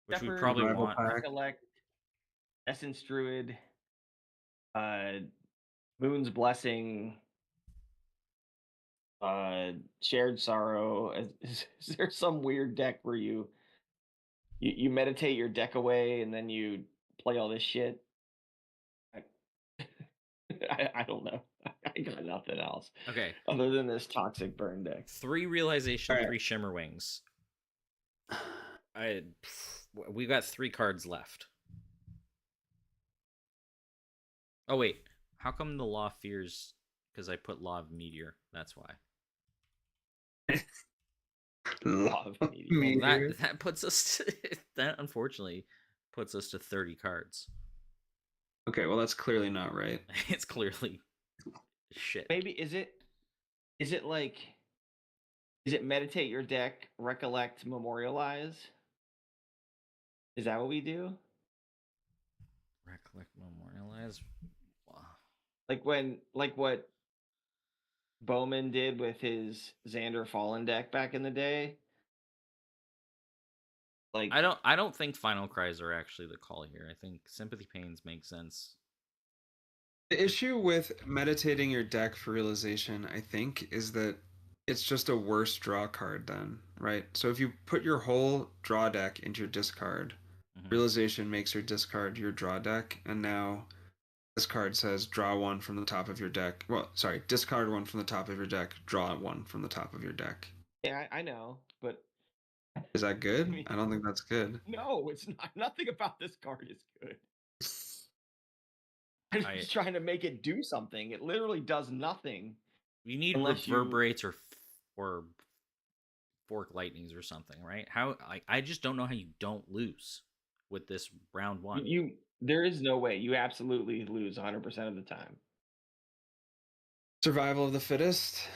Which Shepherd, we probably want. Recollect, Essence Druid, Moon's Blessing, Shared Sorrow. Is there some weird deck where you meditate your deck away and then you play all this shit? I don't know. I got nothing else. Okay. Other than this toxic burn deck. 3 realization, 3 Shimmerwings. We got 3 cards left. Oh wait, how come the Law of Fears? Because I put Law of Meteor. That's why. Law of Meteor. Well, that puts us to, that unfortunately puts us to 30 cards. Okay, well that's clearly not right. It's clearly shit. Maybe is it meditate your deck, recollect, memorialize? Is that what we do? Recollect, memorialize. Wow. Like what Bowman did with his Xander Fallen deck back in the day. Like I don't think final cries are actually the call here. I think sympathy pains make sense. The issue with meditating your deck for realization, I think, is that it's just a worse draw card then, right? So if you put your whole draw deck into your discard, realization makes your discard your draw deck, and now this card says draw 1 from the top of your deck. Well, sorry, discard 1 from the top of your deck, draw 1 from the top of your deck. Yeah, I know, but is that good? I don't think that's good. No, it's not. Nothing about this card is good. I'm just trying to make it do something. It literally does nothing. You need reverberates or fork lightnings or something, right? How I just don't know how you don't lose with this round 1. There is no way. You absolutely lose 100% of the time. Survival of the fittest.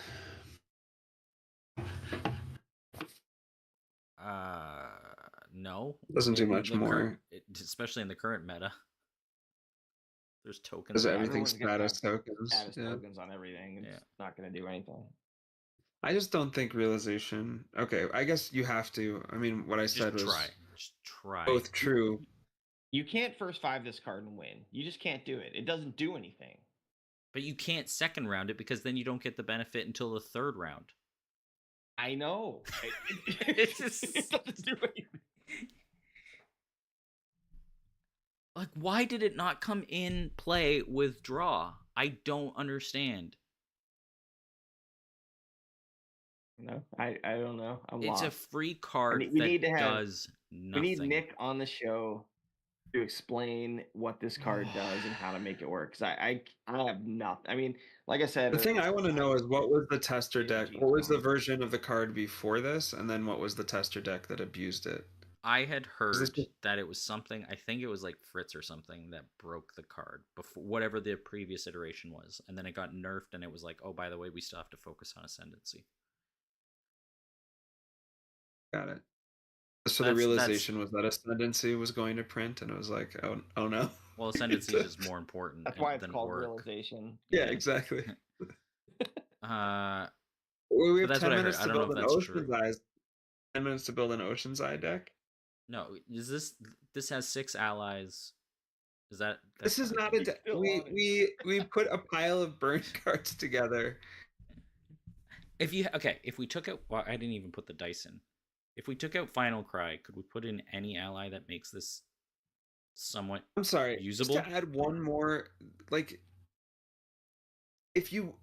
No. Doesn't do much more. Especially in the current meta. There's tokens. Because everything's status tokens. Status tokens on everything. It's not going to do anything. I just don't think realization. Okay, I guess you have to. I mean, what I said was just try. Both true. You can't first 5 this card and win. You just can't do it. It doesn't do anything. But you can't second round it because then you don't get the benefit until the 3rd round. I know. It doesn't do anything. Like, why did it not come in play with draw? I don't understand. No, I don't know. It's lost. a free card we that need to have, does nothing. We need Nick on the show to explain what this card does and how to make it work. Because I have nothing. I mean, like I said, the thing I want to know is what was the tester deck? What was the version of the card before this, and then what was the tester deck that abused it? I had heard that it was something. I think it was like Fritz or something that broke the card before whatever the previous iteration was, and then it got nerfed, and it was like, oh, by the way, we still have to focus on Ascendancy. Got it. So the realization was that Ascendancy was going to print, and it was like, oh no. Well, Ascendancy is just more important. That's why it's than called Orc. Realization. Yeah, exactly. We have that's 10 what minutes I to don't build know an if that's Ocean's true. Eyes. 10 minutes to build an Ocean's Eye deck. No, is this has 6 allies? Is that this is not a deck? We put a pile of burn cards together. If we took out, well, I didn't even put the dice in. If we took out Final Cry, could we put in any ally that makes this somewhat usable? Just to add one more, like, if you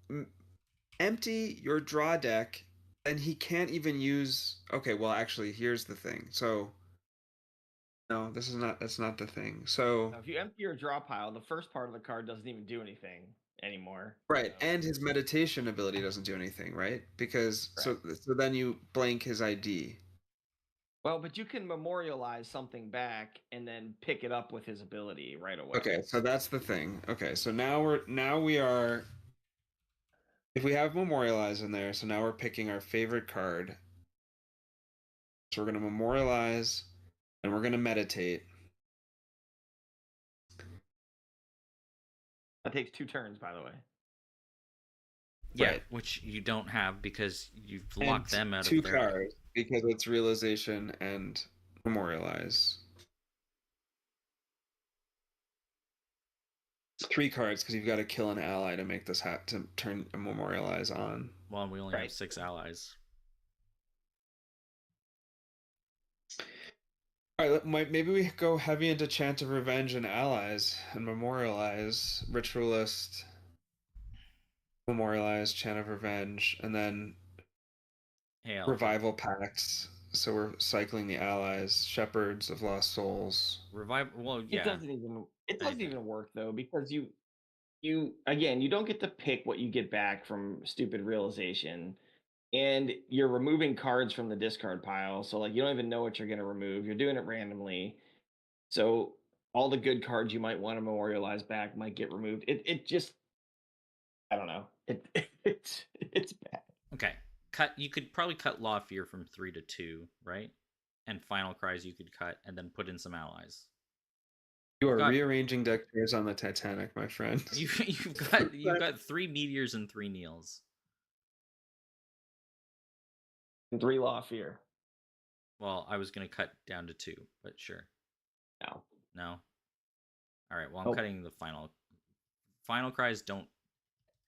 empty your draw deck, then he can't even use. Okay, well, actually, here's the thing. So, no, that's not the thing. So, if you empty your draw pile, the first part of the card doesn't even do anything anymore. Right, and his meditation ability doesn't do anything, right? Because so then you blank his ID. Well, but you can memorialize something back and then pick it up with his ability right away. Okay, so that's the thing. Okay, so now we are. If we have memorialize in there, so now we're picking our favorite card. So we're gonna memorialize, and we're gonna meditate. That takes 2 turns, by the way. Yeah, right. Which you don't have because you've locked them out of 2 cards because it's realization and memorialize. 3 cards because you've got to kill an ally to make this to turn a memorialize on. Well, we only have 6 allies. All right, maybe we go heavy into Chant of Revenge and allies and memorialize Ritualist, memorialize Chant of Revenge, and then Revival Pacts. So we're cycling the allies, Shepherds of Lost Souls. Revival. Well, yeah. It doesn't even work though because you don't get to pick what you get back from stupid realization, and you're removing cards from the discard pile. So like you don't even know what you're going to remove. You're doing it randomly. So all the good cards you might want to memorialize back might get removed. It just, I don't know. It's bad. Okay. You could probably cut Law of Fear from 3 to 2, right? And Final Cries you could cut and then put in some allies. You are rearranging deck chairs on the Titanic, my friend. You've got 3 Meteors and 3 Kneels. And 3 Law of Fear. Well, I was gonna cut down to 2, but sure. No. All right. Well, I'm cutting the Final Cries. Don't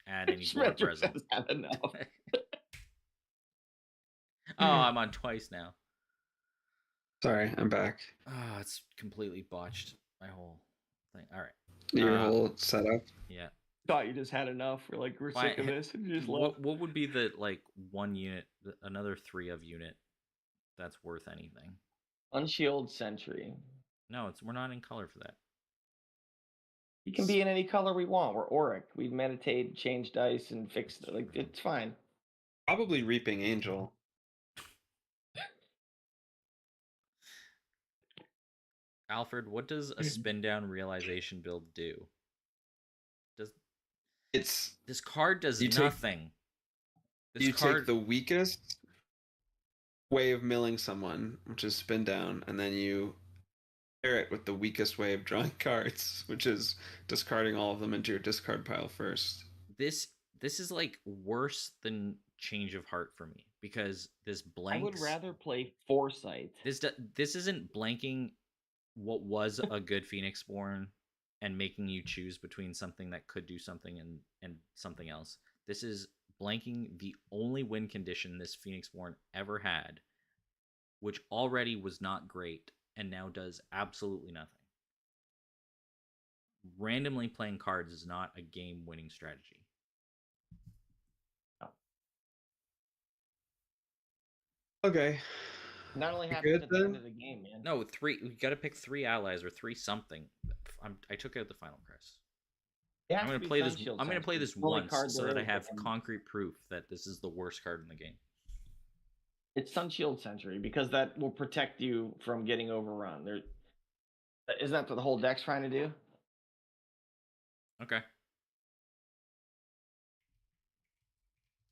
add any blood present. Have enough. Oh, I'm on twice now. Sorry, I'm back. Oh, it's completely botched my whole thing. All right. Your whole setup? Yeah. Thought you just had enough. We're sick of this. And you just what would be the, like, 1 unit, another 3 of unit that's worth anything? Unshield Sentry. No, we're not in color for that. You can be in any color we want. We're Auric. We meditate, change dice, and fix it. Like, it's fine. Probably Reaping Angel. Alfred, what does a spin down realization build do? This card does nothing. Take the weakest way of milling someone, which is spin down, and then you pair it with the weakest way of drawing cards, which is discarding all of them into your discard pile first. This is like worse than Change of Heart for me because this blanks. I would rather play Foresight. This isn't blanking what was a good Phoenixborn and making you choose between something that could do something and something else. This is blanking the only win condition this Phoenixborn ever had, which already was not great and now does absolutely nothing. Randomly playing cards is not a game-winning strategy. Okay. Not only happens at the end of the game, man. No, 3. We got to pick 3 allies or 3 something. I took out the final price. I'm gonna play this. I'm gonna play this once so that I have concrete proof that this is the worst card in the game. It's Sun Shield Sentry because that will protect you from getting overrun. Isn't that what the whole deck's trying to do? Okay.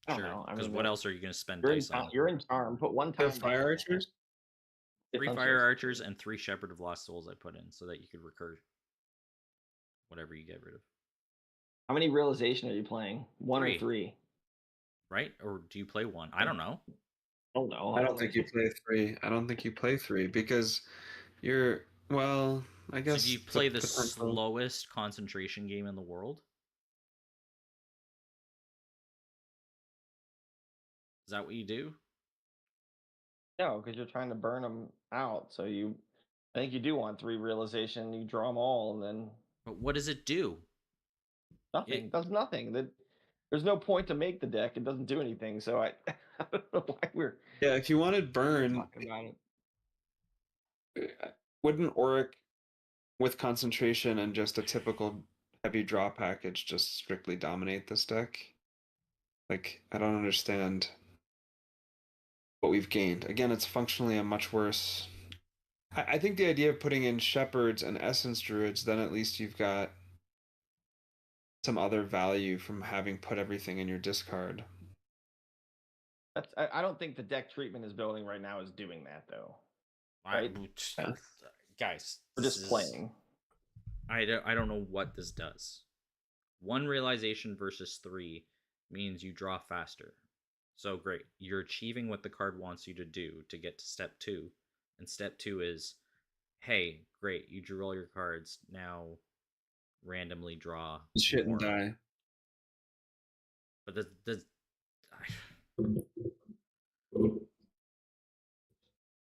Sure. Because what else are you gonna spend dice on? You're in charm. Put 1 time. Fire archers. 3 fire archers and 3 Shepherd of Lost Souls I put in so that you could recur whatever you get rid of. How many realization are you playing? 1 or 3? Right? Or do you play 1? I don't know. I don't think you play 3. I don't think you play 3 because you're I guess. So do you play the slowest concentration game in the world? Is that what you do? No, because you're trying to burn them out. So I think you do want 3 realization. You draw them all, and then. But what does it do? Nothing. It does nothing. There's no point to make the deck. It doesn't do anything. So I don't know why we're. Yeah, if you wanted burn, talking about it. Wouldn't Auric with concentration and just a typical heavy draw package just strictly dominate this deck? Like, I don't understand what we've gained. Again, it's functionally a much worse. I think the idea of putting in Shepherds and Essence Druids, then at least you've got some other value from having put everything in your discard. I don't think the deck treatment is building right now is doing that though. Right? Guys, we're just playing. I don't know what this does. 1 realization versus 3 means you draw faster. So great. You're achieving what the card wants you to do to get to step 2. And step 2 is, hey, great, you drew all your cards. Now randomly draw shit more. And die. But the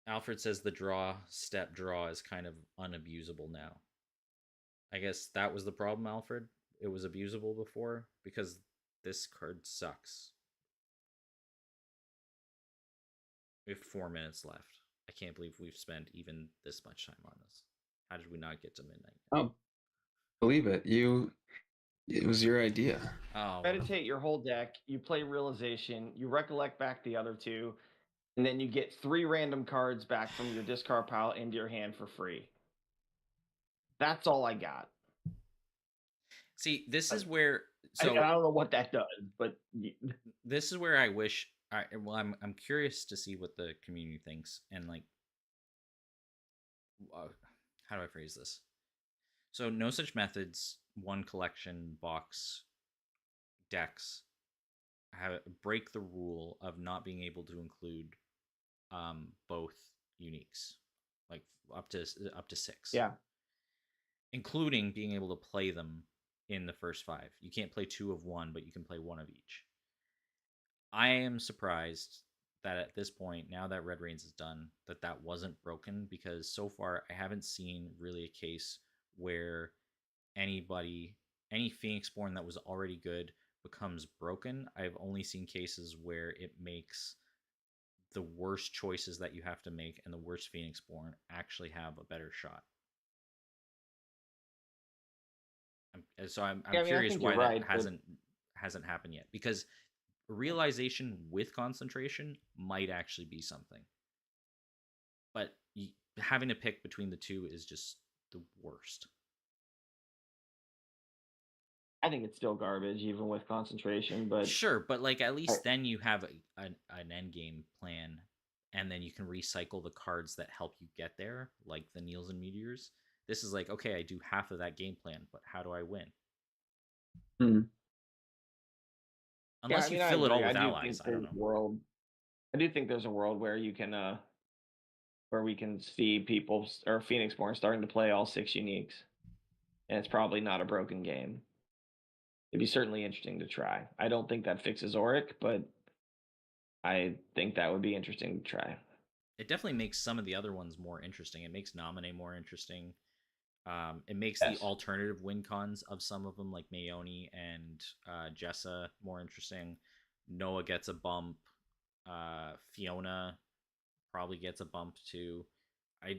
Alfred says the step draw is kind of unabusable now. I guess that was the problem, Alfred. It was abusable before because this card sucks. We have 4 minutes left. I can't believe we've spent even this much time on this. How did we not get to midnight? Oh, believe it. It was your idea. Oh, meditate your whole deck. You play realization. You recollect back the other 2, and then you get 3 random cards back from your discard pile into your hand for free. That's all I got. See, this is where. So I don't know what that does, but this is where I wish. I'm curious to see what the community thinks, and like, how do I phrase this? So, no such methods. 1 collection box decks break the rule of not being able to include both uniques, like up to 6. Yeah, including being able to play them in the first 5. You can't play 2 of 1, but you can play 1 of each. I am surprised that at this point, now that Red Reigns is done, that wasn't broken, because so far I haven't seen really a case where any Phoenixborn that was already good becomes broken. I've only seen cases where it makes the worst choices that you have to make and the worst Phoenixborn actually have a better shot. I'm curious why that hasn't happened yet, because realization with concentration might actually be something, but having to pick between the 2 is just the worst. I think it's still garbage, even with concentration. But sure, but like at least then you have an end game plan, and then you can recycle the cards that help you get there, like the Neils and Meteors. This is like, okay, I do half of that game plan, but how do I win? Unless you fill it all with allies. I don't know. I do think there's a world where you can, where we can see people or Phoenixborn starting to play all 6 uniques, and it's probably not a broken game. it'd be certainly interesting to try. I don't think that fixes Auric, but I think that would be interesting to try. It definitely makes some of the other ones more interesting. It makes Nominee more interesting. It makes Yes. the alternative win cons of some of them, like Mayoni and Jessa, more interesting. Noah gets a bump. Fiona probably gets a bump too.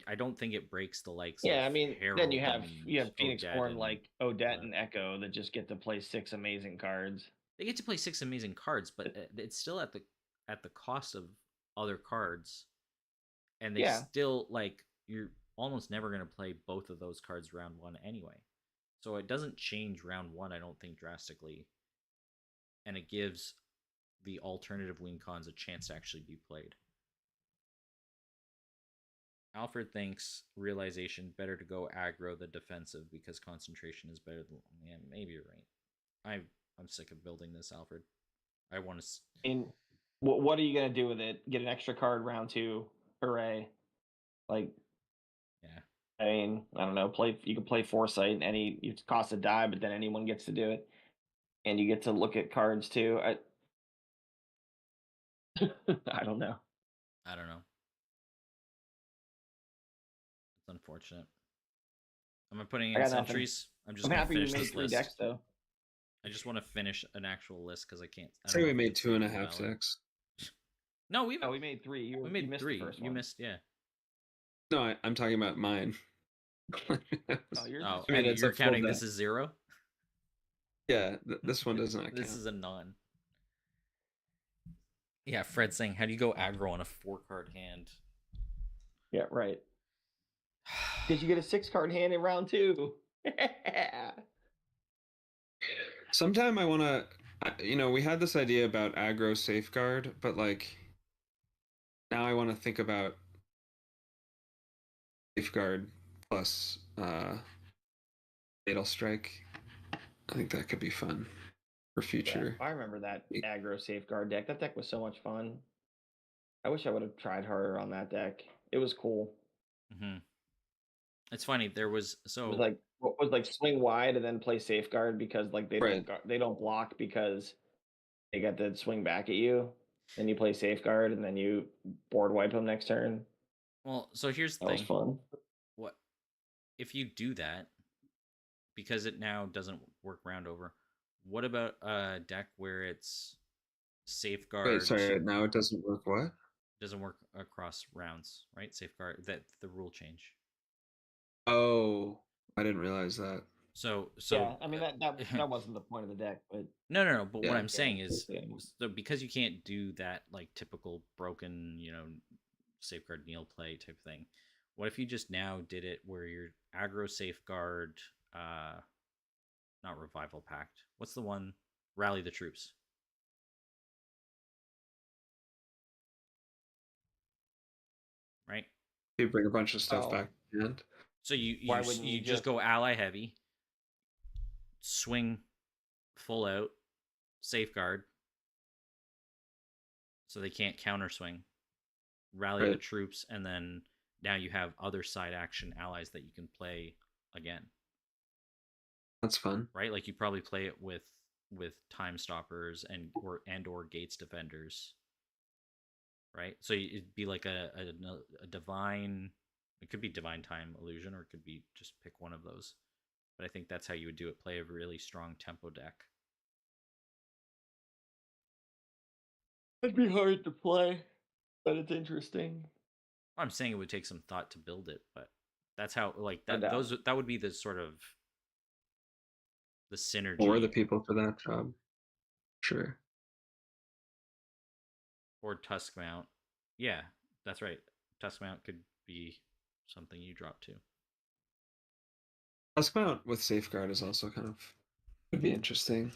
I don't think it breaks the likes of Yeah, I mean, Harold then you have and Phoenix Odette Born and like Odette the- and Echo that just get to play 6 amazing cards. They get to play 6 amazing cards, but it's still at the cost of other cards, and they Yeah. still like you're almost never going to play both of those cards round 1 anyway. So it doesn't change round 1, I don't think, drastically, and it gives the alternative win cons a chance to actually be played. Alfred thinks realization better to go aggro than defensive because concentration is better than. Yeah, maybe you're right. I'm sick of building this, Alfred. I want to. And what are you gonna do with it? Get an extra card round 2? Hooray! Like, yeah. I mean, I don't know. You can play Foresight. It costs a die, but then anyone gets to do it, and you get to look at cards too. I don't know. I don't know. It's unfortunate. Am I putting in sentries? I'm just happy finish we made this 3 list. decks though. I just want to finish an actual list because I can't. I think we made 2.5 decks. No, we made 3. We made missed 3. The first you one. missed, yeah. No, I'm talking about mine. Yours Oh, I mean, you're counting this as 0? Yeah, this one does not count. This is a non. Yeah, Fred's saying, how do you go aggro on a 4-card hand? Yeah, right. Did you get a 6-card hand in round 2? Sometime I want to, we had this idea about aggro safeguard, but like now I want to think about safeguard plus fatal strike. I think that could be fun for future. Yeah, I remember that aggro safeguard deck. That deck was so much fun. I wish I would have tried harder on that deck. It was cool. Mm-hmm. It's funny. There was It was like swing wide and then play safeguard because like they don't block because they get to swing back at you. Then you play safeguard and then you board wipe them next turn. Well, so here's the thing. That was fun. What if you do that because it now doesn't work round over? What about a deck where it's safeguard? Wait, sorry, now it doesn't work. What? Doesn't work across rounds, right? Safeguard, that the rule change. Oh, I didn't realize that. So yeah, I mean that wasn't the point of the deck, but no. But what I'm saying is, so because you can't do that like typical broken, safeguard kneel play type thing. What if you just now did it where you're aggro safeguard, not revival pact. What's the one? Rally the troops. Right. You bring a bunch of stuff back and so you just go ally heavy, swing full out, safeguard, so they can't counter swing, rally the troops, and then now you have other side action allies that you can play again. That's fun, right? Like you probably play it with time stoppers and or gates defenders, right? So it'd be like a divine. It could be divine time illusion, or it could be just pick one of those. But I think that's how you would do it. Play a really strong tempo deck. It'd be hard to play, but it's interesting. I'm saying it would take some thought to build it, but that's how that would be the sort of the synergy. Or the people for that job. Sure. Or Tusk Mount. Yeah, that's right. Tusk Mount could be something you drop to. Tusk Mount with safeguard is also would be interesting.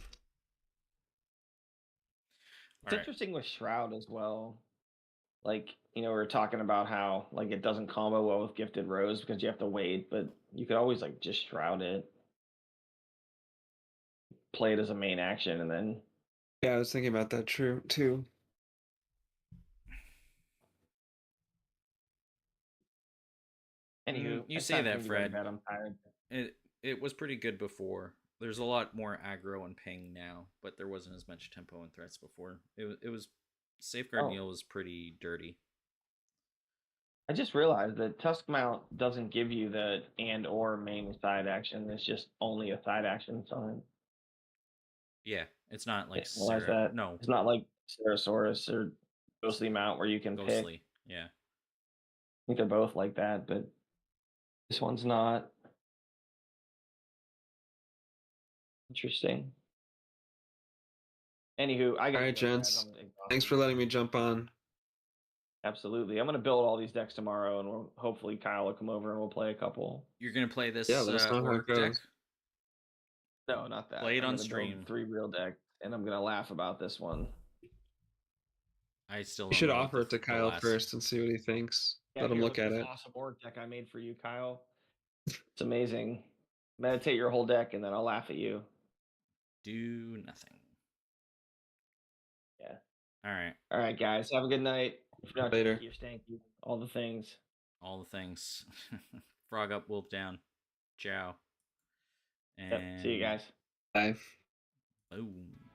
It's interesting with Shroud as well. Like, we were talking about how like it doesn't combo well with Gifted Rose because you have to wait, but you could always like just Shroud it. Play it as a main action and then yeah, I was thinking about that too. Anywho, you say that, Fred. I'm tired. It was pretty good before. There's a lot more aggro and ping now, but there wasn't as much tempo and threats before. It was Safeguard Neil was pretty dirty. I just realized that Tusk Mount doesn't give you the and or main side action. It's just only a side action sign. Yeah, it's not like that. No, it's not like Cerosaurus or Ghostly Mount where you can Ghostly. pick. Yeah, I think they're both like that, but this one's not. Interesting. Anywho, I got. All right, gents. Thanks for letting me jump on. Absolutely. I'm going to build all these decks tomorrow, and hopefully Kyle will come over and we'll play a couple. You're going to play this let us know how it goes. deck? No, not that. Play it on stream. 3 real decks, and I'm going to laugh about this one. I still You should offer it to Kyle first and see what he thinks. Yeah, Let him look at it. Awesome org deck I made for you, Kyle. It's amazing. Meditate your whole deck, and then I'll laugh at you. Do nothing. Yeah. All right, guys. Have a good night. Later. You're stanky. All the things. All the things. Frog up, wolf down. Ciao. And yep. See you guys. Bye. Boom.